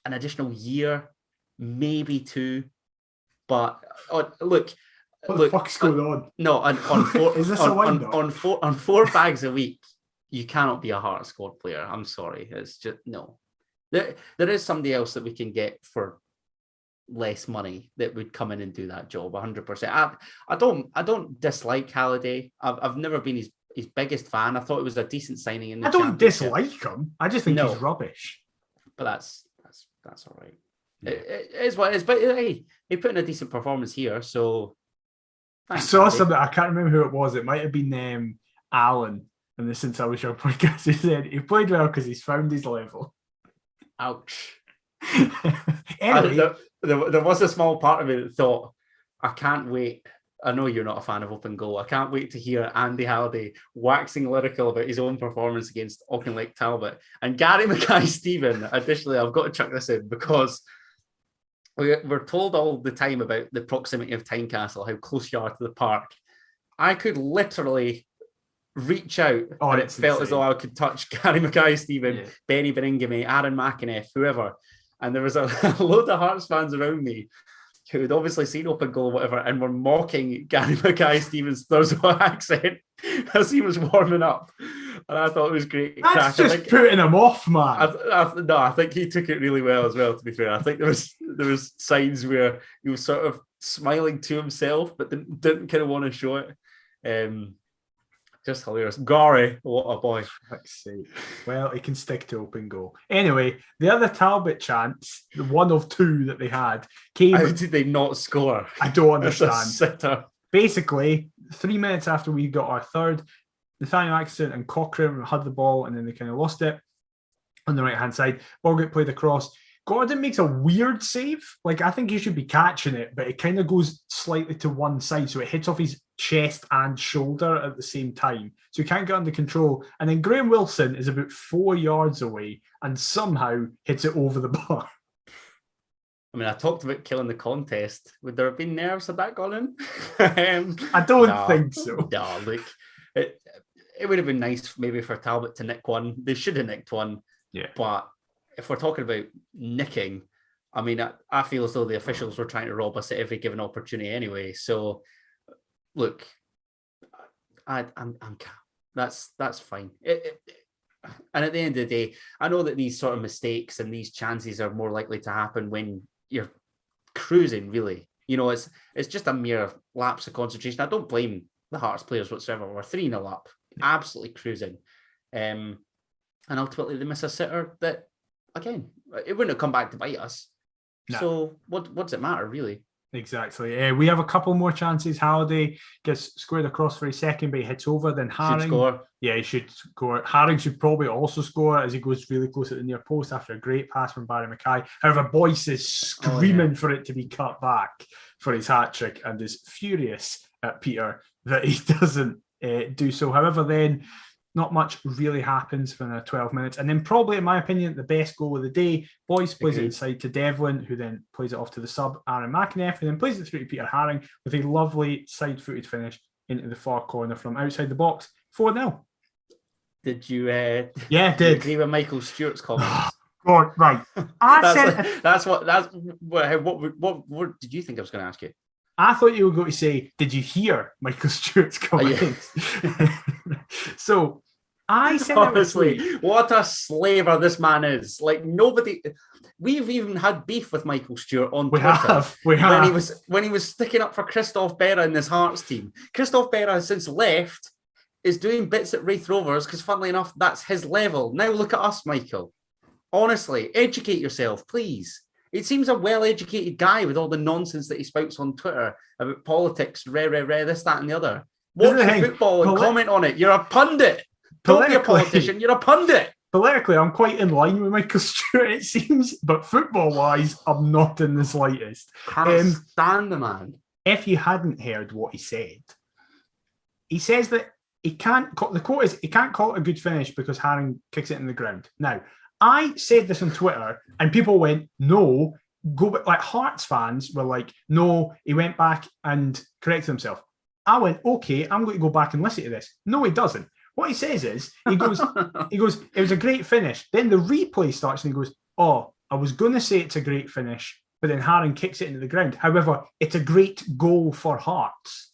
an additional year, maybe 2. But look, what the fuck's going on? No, on 4 is this on 4 bags a week, you cannot be a Hearts squad player. I'm sorry, it's just no. There is somebody else that we can get for less money that would come in and do that job 100%. I don't dislike Halliday. I've never been his biggest fan. I thought it was a decent signing in the I don't dislike him. I just think he's rubbish. But that's all right. Yeah. It is what it is. But hey, he put in a decent performance here. So I saw something. I can't remember who it was. It might have been Alan in the Since I Was Young podcast. He said he played well because he's found his level. Ouch. Anyway, there was a small part of me that thought, I can't wait. I know you're not a fan of open goal. I can't wait to hear Andy Halliday waxing lyrical about his own performance against Auchinleck Talbot. And Gary Mackay-Steven, additionally, I've got to chuck this in because we're told all the time about the proximity of Tynecastle, how close you are to the park. I could literally reach out and it felt insane. As though I could touch Gary Mackay-Steven, Benny Beringame, Aaron McInnes, whoever. And there was a load of Hearts fans around me who had obviously seen open goal or whatever and were mocking Gary Mackay-Steven's Thursday accent as he was warming up. And I thought it was great. That's just putting him off, man. I think he took it really well as well, to be fair. I think there was signs where he was sort of smiling to himself but didn't kind of want to show it. Just hilarious. Gary, what a boy. Fuck's sake. Well, he can stick to open goal. Anyway, the other Talbot chance, the one of 2 that they had, came... How did they not score? I don't understand. Basically, 3 minutes after we got our third, Nathaniel Atkinson and Cochrane had the ball and then they kind of lost it on the right-hand side. Ball got played across. Gordon makes a weird save. Like, I think he should be catching it, but it kind of goes slightly to one side, so it hits off his chest and shoulder at the same time. So he can't get under control. And then Graham Wilson is about 4 yards away and somehow hits it over the bar. I mean, I talked about killing the contest. Would there have been nerves had that gone in? I don't think so. No, look, it would have been nice maybe for Talbot to nick one. They should have nicked one. Yeah. But if we're talking about nicking, I mean, I feel as though the officials were trying to rob us at every given opportunity anyway. So, look, I'm that's fine. And at the end of the day, I know that these sort of mistakes and these chances are more likely to happen when you're cruising. Really, you know, it's just a mere lapse of concentration. I don't blame the Hearts players whatsoever. We're 3-0 up, absolutely cruising, and ultimately they miss a sitter that. Again, it wouldn't have come back to bite us. No. So what does it matter, really? Exactly. We have a couple more chances. Halliday gets squared across for a second, but he hits over. Then Haring. Should score. Yeah, he should score. Haring should probably also score as he goes really close at the near post after a great pass from Barry Mackay. However, Boyce is screaming for it to be cut back for his hat-trick and is furious at Peter that he doesn't do so. However, then... not much really happens for the 12 minutes. And then probably, in my opinion, the best goal of the day, Boyce plays it inside to Devlin, who then plays it off to the sub, Aaron McInnes, who then plays it through to Peter Haring with a lovely side-footed finish into the far corner from outside the box. 4-0. Did you yeah, did agree with Michael Stewart's comments? God, right. What did you think I was going to ask you? I thought you were going to say, did you hear Michael Stewart's comments? So, I said, honestly, what a slaver this man is. Like, nobody, we've even had beef with Michael Stewart on Twitter. We have. When he was sticking up for Christoph Berra in this Hearts team. Christoph Berra has since left, is doing bits at Wraith Rovers because, funnily enough, that's his level. Now look at us, Michael. Honestly, educate yourself, please. It seems a well-educated guy with all the nonsense that he spouts on Twitter about politics, this, that, and the other. Watch the football and comment on it. You're a pundit. Don't be a politician. You're a pundit. Politically, I'm quite in line with Michael Stewart, it seems, but football-wise, I'm not in the slightest. Can't stand the man. If you hadn't heard what he says that he can't. The quote is, he can't call it a good finish because Haring kicks it in the ground. Now, I said this on Twitter, and people went, "No, go." Like Hearts fans were like, "No," he went back and corrected himself. I went, okay, I'm going to go back and listen to this. No, he doesn't. What he says is, he goes, it was a great finish. Then the replay starts and he goes, oh, I was going to say it's a great finish, but then Haring kicks it into the ground. However, it's a great goal for Hearts,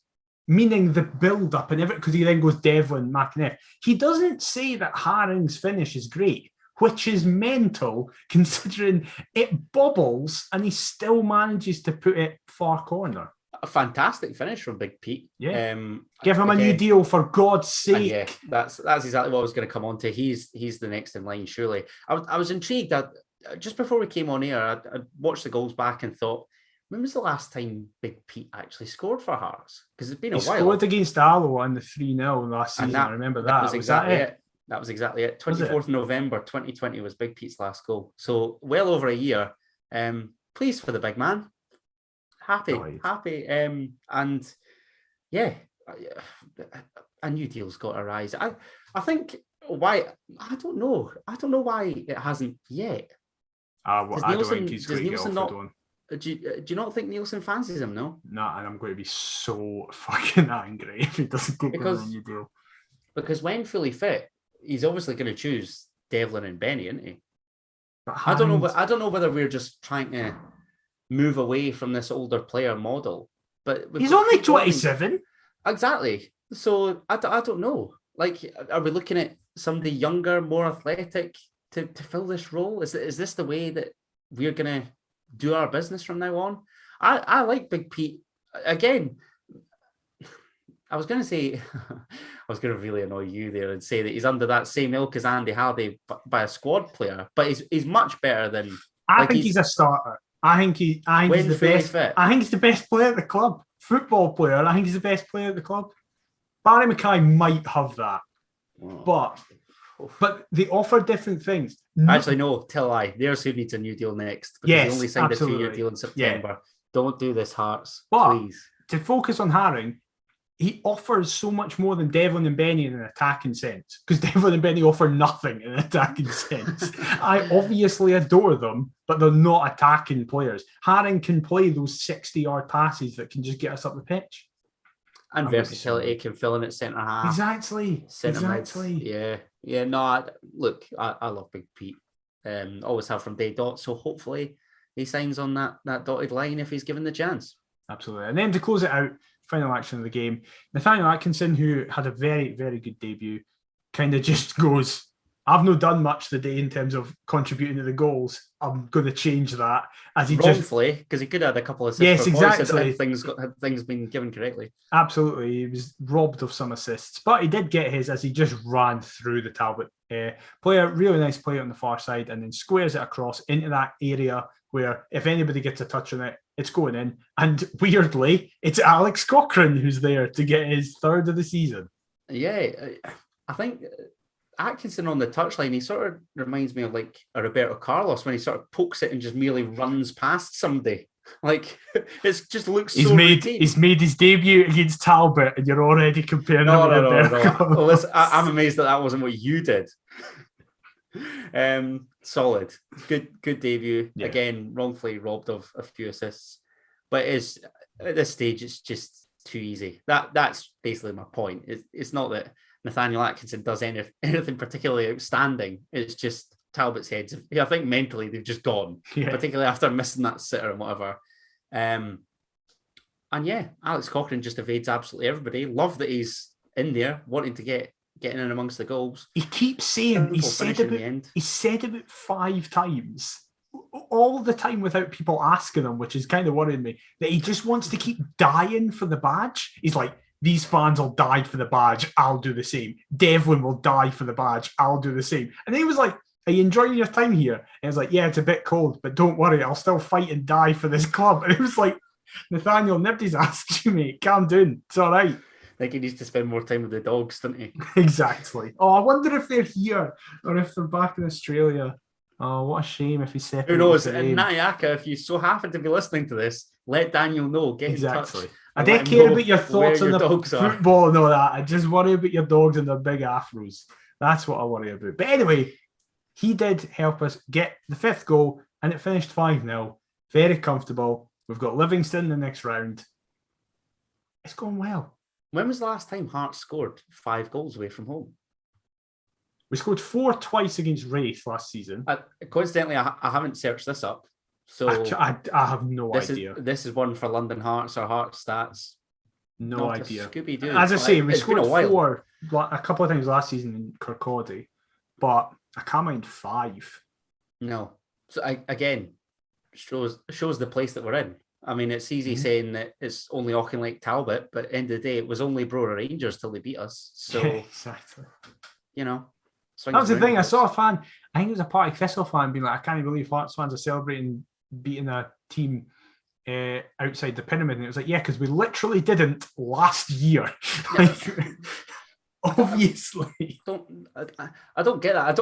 meaning the build-up and everything, because he then goes Devlin, McInnes. He doesn't say that Haring's finish is great, which is mental, considering it bobbles and he still manages to put it far corner. A fantastic finish from Big Pete. Yeah. Give him a new deal, for God's sake. Yeah, that's exactly what I was going to come on to. He's the next in line, surely. I was intrigued that just before we came on air, I watched the goals back and thought, when was the last time Big Pete actually scored for Hearts? Because it's been a while. He scored against Alloa on the 3-0 last season. I remember that. That was exactly it. That was exactly it. 24th of November 2020 was Big Pete's last goal. So well over a year. Pleased for the big man. Happy. And yeah, a new deal's got to rise. I think why, I don't know why it hasn't yet. I don't think he's going to get offered one. Do you not think Nielsen fancies him? No, and I'm going to be so fucking angry if he doesn't get a new deal. Because when fully fit, he's obviously going to choose Devlin and Benny, isn't he? I don't know whether we're just trying to move away from this older player model, but he's only 27. Exactly. So I don't know. Like, are we looking at somebody younger, more athletic to fill this role? Is this the way that we're going to do our business from now on? I like Big Pete. Again, I was going to say, I was going to really annoy you there and say that he's under that same ilk as Andy Hardy by a squad player, but he's much better than. I think he's a starter. I think he's the best. Fit. I think he's the best player at the club. Football player. I think he's the best player at the club. Barry Mackay might have that, but they offer different things. Actually, no, tell a lie. There's who needs a new deal next. Because he only signed absolutely. A 2-year deal in September. Yeah. Don't do this, Hearts. But please. To focus on Haring, he offers so much more than Devlin and Benny in an attacking sense, because Devlin and Benny offer nothing in an attacking sense. I obviously adore them, but they're not attacking players. Haring can play those 60-yard passes that can just get us up the pitch. And versatility can fill in at centre half. Exactly. Yeah. No, look, I love Big Pete. Always have from day dot. So hopefully he signs on that dotted line if he's given the chance. Absolutely. And then to close it out, final action of the game, Nathaniel Atkinson, who had a very, very good debut, kind of just goes, I've not done much today in terms of contributing to the goals. I'm going to change that. As he wrongfully, because he could have had a couple of assists. Yes, exactly. Had things been given correctly. Absolutely. He was robbed of some assists, but he did get his as he just ran through the Talbot player. Really nice play on the far side, and then squares it across into that area where if anybody gets a touch on it, it's going in. And weirdly, it's Alex Cochrane who's there to get his third of the season. Yeah, I think Atkinson on the touchline, he sort of reminds me of like a Roberto Carlos when he sort of pokes it and just merely runs past somebody. Like, it just looks he's made his debut against Talbot, and you're already comparing him with Roberto. No. Well, I'm amazed that wasn't what you did. Solid, good debut. Yeah. Again, wrongfully robbed of a few assists, but at this stage it's just too easy. That's basically my point. It's not that Nathaniel Atkinson does anything particularly outstanding. It's just Talbot's heads. I think mentally they've just gone, particularly after missing that sitter and whatever. And yeah, Alex Cochrane just evades absolutely everybody. Love that he's in there wanting to get in amongst the goals. He keeps saying he said about 5 times all the time without people asking him, which is kind of worrying me, that he just wants to keep dying for the badge. He's like, these fans will die for the badge, I'll do the same. Devlin will die for the badge, I'll do the same. And then he was like, are you enjoying your time here? And I was like, yeah, it's a bit cold, but don't worry, I'll still fight and die for this club. And it was like, Nathaniel, nobody's asked you, mate. Calm down. It's all right. I think he needs to spend more time with the dogs, doesn't he? Exactly. Oh, I wonder if they're here or if they're back in Australia. Oh, what a shame if he's separated. Who knows? And Nayaka, if you so happen to be listening to this, let Daniel know. Get in touch. I don't care about your thoughts on the football and all that. I just worry about your dogs and their big afros. That's what I worry about. But anyway, he did help us get the 5th goal, and it finished 5-0. Very comfortable. We've got Livingston in the next round. It's going well. When was the last time Hearts scored 5 goals away from home? We scored 4 twice against Wraith last season. Coincidentally, I haven't searched this up. So I have no idea. This is one for London Hearts or Hearts stats. No idea. Scooby-Doo. As I say, we scored 4 a couple of times last season in Kirkcaldy, but I can't mind 5. No. So again, shows the place that we're in. I mean, it's easy saying that it's only Auchinleck Talbot, but at the end of the day, it was only Brora Rangers till they beat us. So exactly. That was the thing. I saw a fan, I think it was a Partick Thistle fan, being like, I can't believe Hearts fans are celebrating beating a team outside the pyramid. And it was like, yeah, because we literally didn't last year. Obviously. I don't get that.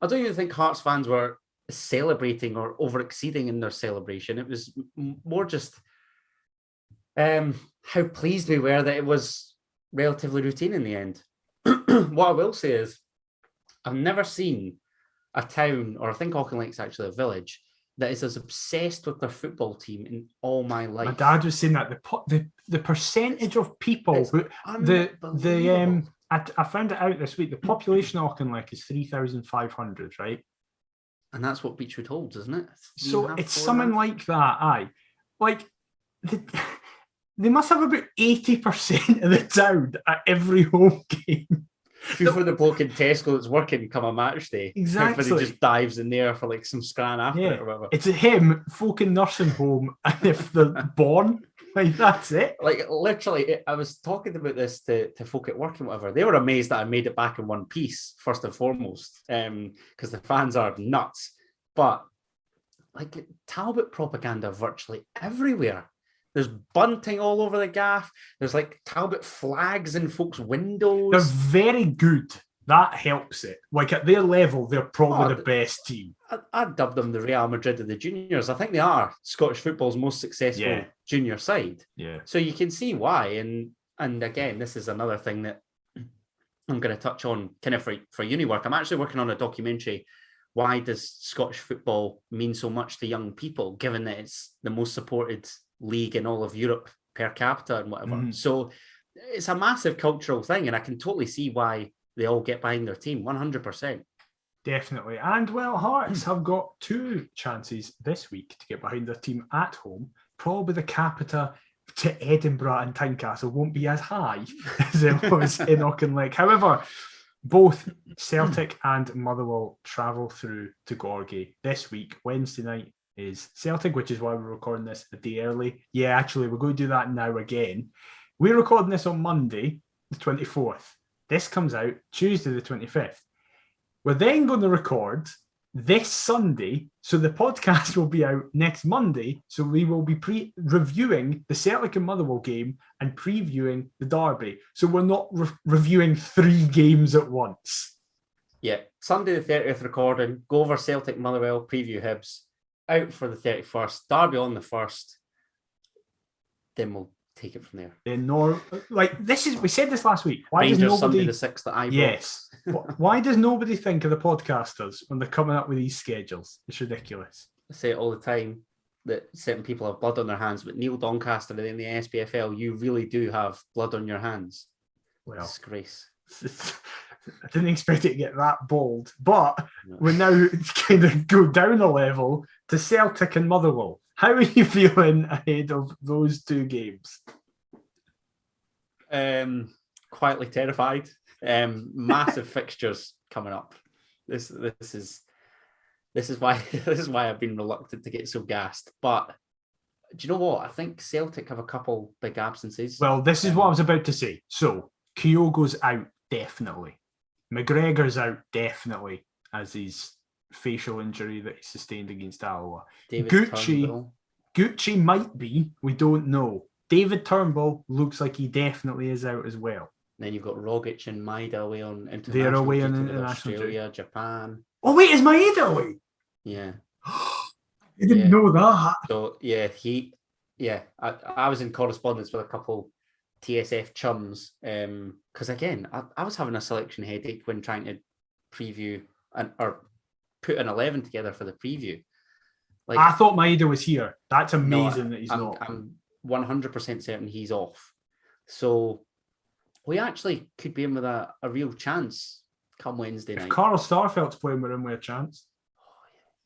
I don't even think Hearts fans were celebrating or over-exceeding in their celebration. It was more just how pleased we were that it was relatively routine in the end. What I will say is, I've never seen a town, or I think Auchinleck's actually a village, that is as obsessed with their football team in all my life. My dad was saying that the percentage of people who I found it out this week. The population of Auchinleck is 3,500, right? And that's what Beechwood holds, isn't it? So it's something like that. Aye, like they must have about 80% of the town at every home game. For the bloke in Tesco that's working come a match day. Exactly. Everybody just dives in there for like some scran after it or whatever. It's him, folk in nursing home, and if they're born, like that's it. Like literally, I was talking about this to folk at work and whatever. They were amazed that I made it back in one piece, first and foremost, because the fans are nuts. But like Talbot propaganda virtually everywhere. There's bunting all over the gaff. There's like Talbot flags in folks' windows. They're very good. That helps it. Like at their level, they're probably the best team. I'd dub them the Real Madrid of the juniors. I think they are Scottish football's most successful junior side. Yeah. So you can see why. And again, this is another thing that I'm going to touch on kind of for uni work. I'm actually working on a documentary. Why does Scottish football mean so much to young people, given that it's the most supported league in all of Europe per capita and whatever. So it's a massive cultural thing, and I can totally see why they all get behind their team 100%. Definitely. And well, Hearts have got 2 chances this week to get behind their team at home. Probably the capita to Edinburgh and Tynecastle won't be as high as it was in Auchinleck. However, both Celtic and Motherwell travel through to Gorgie this week. Wednesday night is Celtic, which is why we're recording this a day early. Yeah, actually, we're going to do that now again. We're recording this on Monday, the 24th. This comes out Tuesday, the 25th. We're then going to record this Sunday, so the podcast will be out next Monday. So we will be reviewing the Celtic and Motherwell game and previewing the derby. So we're not reviewing 3 games at once. Yeah, Sunday the 30th recording, go over Celtic, Motherwell, preview Hibs. Out for the 31st, derby on the 1st, then we'll take it from there. Then we said this last week. Why Rangers does nobody Sunday the 6th at Ibrox? Yes. Why does nobody think of the podcasters when they're coming up with these schedules? It's ridiculous. I say it all the time that certain people have blood on their hands, but Neil Doncaster in the SPFL, you really do have blood on your hands. Well, disgrace. I didn't expect it to get that bold, but we now kind of go down a level to Celtic and Motherwell. How are you feeling ahead of those 2 games? Quietly terrified. Massive fixtures coming up. This is why I've been reluctant to get so gassed. But do you know what? I think Celtic have a couple big absences. Well, this is what I was about to say. So Kyogo's out definitely. McGregor's out definitely as his facial injury that he sustained against Alloa. Gucci might be, we don't know. David Turnbull looks like he definitely is out as well. Then you've got Rogic and Maida away on international. They're away on international. Australia, Japan. Oh wait, is Maida away? Yeah. I didn't know that. So I was in correspondence with a couple TSF chums, because again, I was having a selection headache when trying to preview or put an 11 together for the preview. Like, I thought Maida was here. That's amazing that he's not. I'm 100% certain he's off. So we actually could be in with a real chance come Wednesday night. Carl Starfelt's playing, we're in with a chance.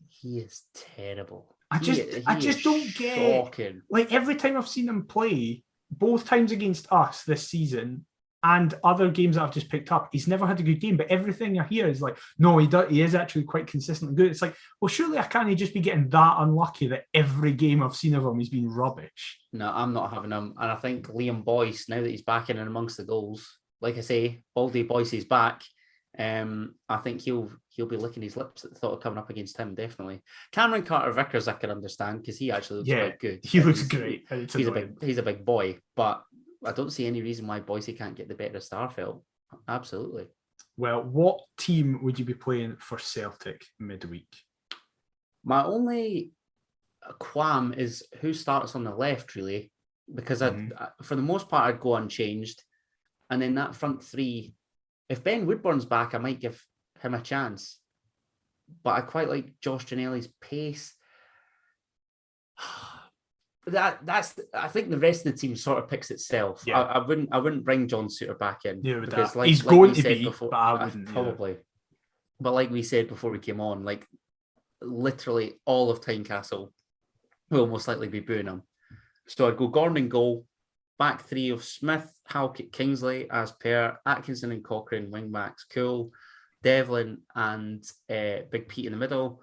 He is terrible. I just don't get, like, every time I've seen him play, both times against us this season and other games that I've just picked up, he's never had a good game. But everything I hear is like, no, he is actually quite consistently good. It's like, well, surely I can't just be getting that unlucky that every game I've seen of him, he's been rubbish. No, I'm not having him. And I think Liam Boyce, now that he's back in and amongst the goals, like I say, Baldy Boyce is back. I think he'll be licking his lips at the thought of coming up against him, definitely. Cameron Carter-Vickers I can understand because he actually looks quite good. He looks great. He's a big boy, but I don't see any reason why Boycie can't get the better of Starfelt. Absolutely. Well, what team would you be playing for Celtic midweek? My only qualm is who starts on the left, really, because for the most part, I'd go unchanged. And then that front three, if Ben Woodburn's back, I might give him a chance. But I quite like Josh Ginnelly's pace. I think the rest of the team sort of picks itself. Yeah. I wouldn't bring John Suter back in. Yeah, because he's going to be, but I wouldn't. Probably. Yeah. But like we said before we came on, like literally all of Tynecastle will most likely be booing him. So I'd go Gordon in goal, back three of Smith, Halkett, Kingsley as per, Atkinson and Cochrane, wing backs, Cool, Devlin and Big Pete in the middle.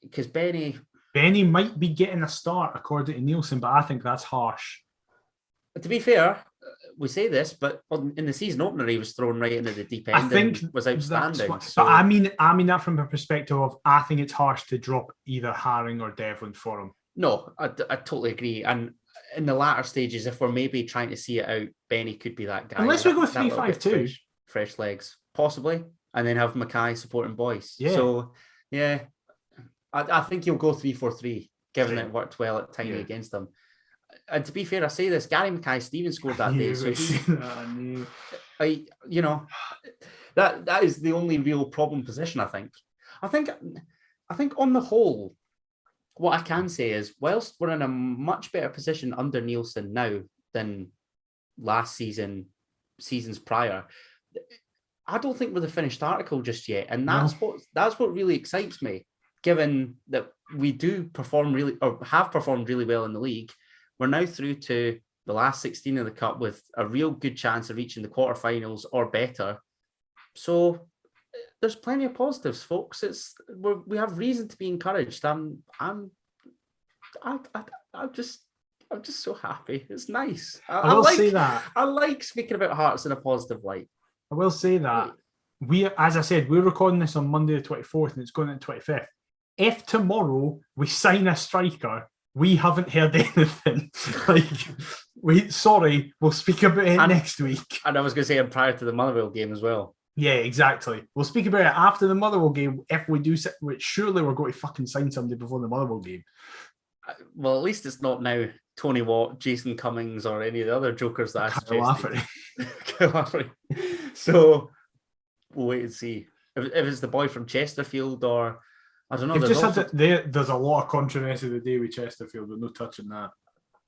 Because Benny might be getting a start according to Nielsen, but I think that's harsh. To be fair, we say this, but in the season opener, he was thrown right into the deep end. I think and was outstanding. But I mean that from a perspective of I think it's harsh to drop either Haring or Devlin for him. No, I totally agree. And in the latter stages, if we're maybe trying to see it out, Benny could be that guy. Unless we go 3-5-2, fresh legs, possibly, and then have Mackay supporting Boyce. Yeah. So yeah, I think he'll go 3-4-3, given that it worked well at Tiny against them. And to be fair, I say this: Gary Mackay-Steven scored that day, so that is the only real problem position. I think on the whole, what I can say is, whilst we're in a much better position under Nielsen now than last seasons prior, I don't think we're the finished article just yet, and that's what really excites me. Given that we do have performed really well in the league, we're now through to the last 16 of the cup with a real good chance of reaching the quarterfinals or better. So there's plenty of positives, folks. We have reason to be encouraged. I'm just so happy. It's nice. I will say that. I like speaking about Hearts in a positive light. I will say that as I said, we're recording this on Monday the 24th and it's going on the 25th. If tomorrow we sign a striker, we haven't heard anything. We'll speak about it next week. And I was going to say, prior to the Motherwell game as well. Yeah, exactly. We'll speak about it after the Motherwell game. If we do, which surely we're going to fucking sign somebody before the Motherwell game. Well, at least it's not now Tony Watt, Jason Cummings, or any of the other jokers that I suggested. Kyle Lafferty. So we'll wait and see if it's the boy from Chesterfield or. I don't know. There's a lot of controversy the day with Chesterfield, but no touching that.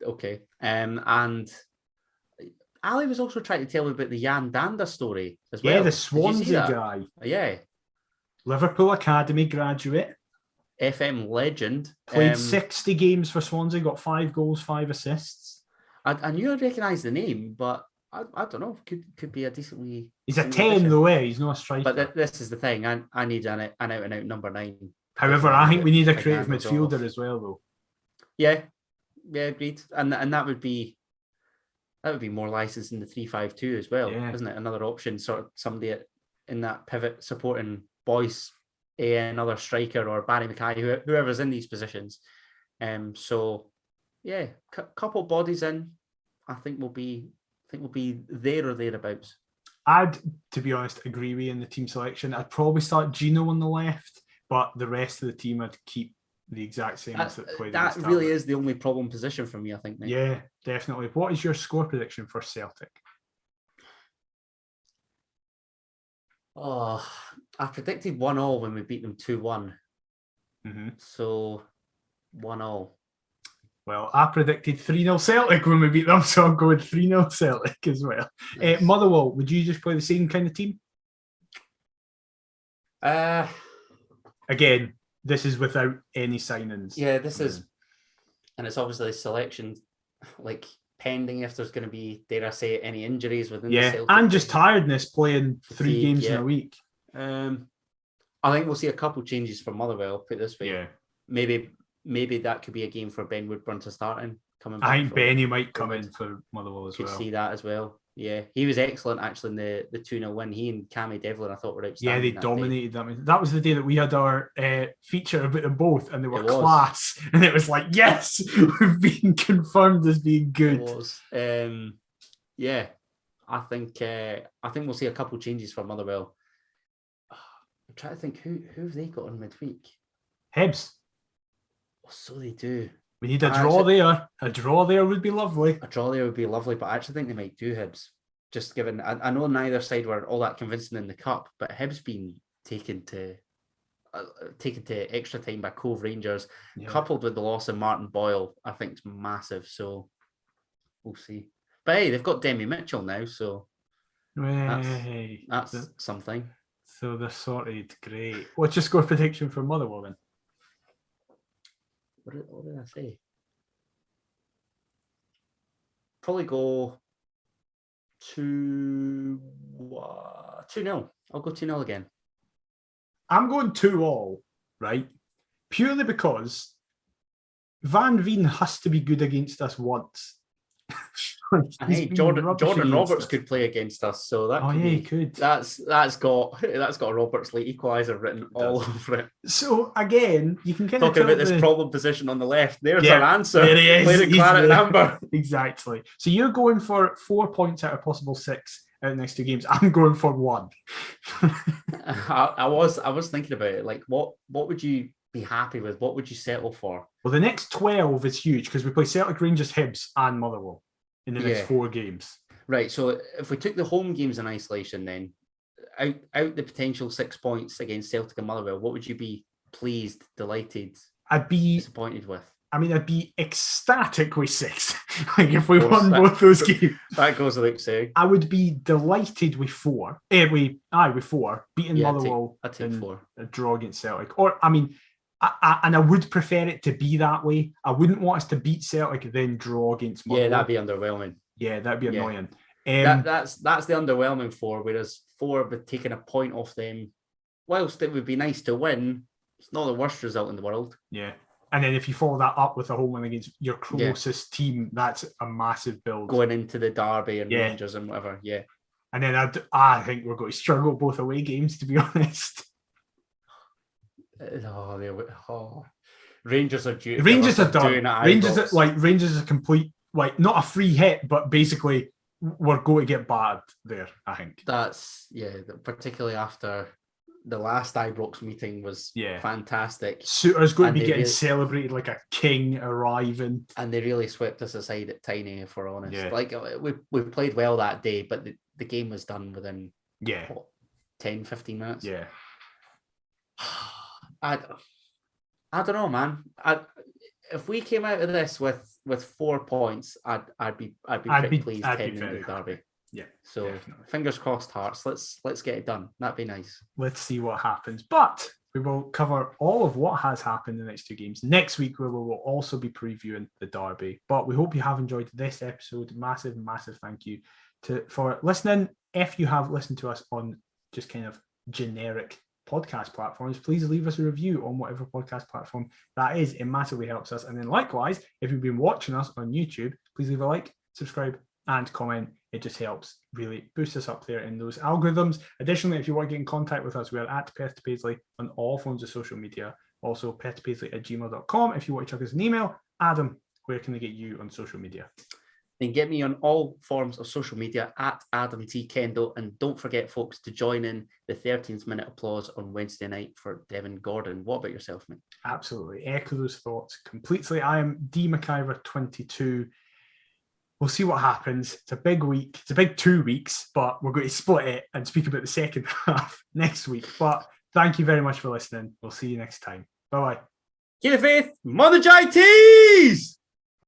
Okay. And Ali was also trying to tell me about the Jan Danda story as well. Yeah, the Swansea guy. Yeah. Liverpool Academy graduate. FM legend. Played 60 games for Swansea, got 5 goals, 5 assists. I knew I'd recognise the name, but I don't know. Could be a decently... He's a 10 though, he's not a striker. But this is the thing. I need an out-and-out number 9. However, I think we need a creative midfielder as well, though. Yeah, agreed. And that would be more licensed in the 3-5-2 as well, isn't it? Another option, sort of somebody in that pivot supporting Boyce, another striker, or Barry Mackay, whoever's in these positions. So yeah, couple bodies in, I think we'll be there or thereabouts. I'd, to be honest, agree with you in the team selection. I'd probably start Gino on the left. But the rest of the team I'd keep the exact same as that played. That really is the only problem position for me, I think, mate. Yeah, definitely. What is your score prediction for Celtic? Oh, I predicted 1-1 when we beat them 2-1. Mm-hmm. So 1-1. Well, I predicted 3-0 Celtic when we beat them, so I'm going 3-0 Celtic as well. Nice. Motherwell, would you just play the same kind of team? Again, this is without any signings. Yeah, this is, and it's obviously selection, like pending if there's going to be, dare I say, any injuries within the Celtic and just tiredness playing 3 games in a week. I think we'll see a couple changes for Motherwell, put it this way. Yeah. Maybe that could be a game for Ben Woodburn to start in. I think Benny might come in for Motherwell as well. Could see that as well. Yeah, he was excellent actually in the 2-0 win. He and Cammy Devlin, I thought, were outstanding. Yeah, they dominated that. That was the day that we had our feature about them both, and they were class. And it was like, yes, we've been confirmed as being good. It was. Yeah, I think we'll see a couple changes for Motherwell. I'm trying to think who have they got on midweek? Hibs. Oh, so they do. We need a draw there. A draw there would be lovely. A draw there would be lovely, but I actually think they might do Hibs. Just given, I know neither side were all that convincing in the cup, but Hibs been taken to extra time by Cove Rangers, coupled with the loss of Martin Boyle, I think it's massive. So we'll see. But hey, they've got Demi Mitchell now, so that's something. So they're sorted. Great. What's your score prediction for Motherwell then? What did I say? Probably go 2-0. I'll go 2-0 again. I'm going 2-2, right? Purely because Van Veen has to be good against us once. Hey, Jordan Roberts could play against us, so that he could. That's got a Roberts late equaliser written all over it. So again, you can kind of talk about this problem position on the left. There's our answer. There he is. Play the claret and amber. Exactly. So you're going for 4 points out of possible 6 out of the next 2 games. I'm going for 1. I was thinking about it. Like, what would you be happy with? What would you settle for? Well, the next 12 is huge because we play Celtic, Rangers, Hibs, and Motherwell in the next 4 games. Right. So if we took the home games in isolation, then out the potential 6 points against Celtic and Motherwell, what would you be pleased, delighted, disappointed with? I mean, I'd be ecstatic with 6. Like if we won both those games. That goes without saying. I would be delighted with 4. With 4, beating Motherwell and 4. A draw against Celtic. Or, I mean, I would prefer it to be that way. I wouldn't want us to beat Celtic then draw against Motherwell. Yeah, that'd be underwhelming. Yeah, that'd be annoying. That's the underwhelming 4, whereas 4 would taking a point off them. Whilst it would be nice to win, it's not the worst result in the world. Yeah. And then if you follow that up with a home win against your closest team, that's a massive build. Going into the Derby and Rangers and whatever, And then I think we're going to struggle both away games, to be honest. Rangers are due. Rangers are done. Rangers are complete, like not a free hit, but basically we're going to get battered there, I think. That's particularly after the last Ibrox meeting was fantastic. Suter's going to be getting celebrated like a king arriving. And they really swept us aside at Tiny, if we're honest. Yeah. Like we played well that day, but the game was done within 10, 15 minutes. Yeah. I don't know, man. If we came out of this with 4 points, I'd be pretty pleased heading into the Derby. Yeah. So definitely. Fingers crossed, Hearts. Let's get it done. That'd be nice. Let's see what happens. But we will cover all of what has happened in the next 2 games next week, where we will also be previewing the Derby. But we hope you have enjoyed this episode. Massive thank you for listening. If you have listened to us on just kind of generic podcast platforms, please leave us a review on whatever podcast platform that is. It massively helps us. And then likewise, if you've been watching us on YouTube, please leave a like, subscribe, and comment. It just helps really boost us up there in those algorithms. Additionally, if you want to get in contact with us, we are at Perth to Paisley on all forms of social media. Also, perthpaisley@gmail.com. If you want to chuck us an email, Adam, where can they get you on social media? Then get me on all forms of social media at Adam T. Kendall. And don't forget, folks, to join in the 13th minute applause on Wednesday night for Devin Gordon. What about yourself, mate? Absolutely. Echo those thoughts completely. I am D. McIver 22. We'll see what happens. It's a big week. It's a big 2 weeks, but we're going to split it and speak about the second half next week. But thank you very much for listening. We'll see you next time. Bye-bye. Keep the faith. Mother Jai Tees!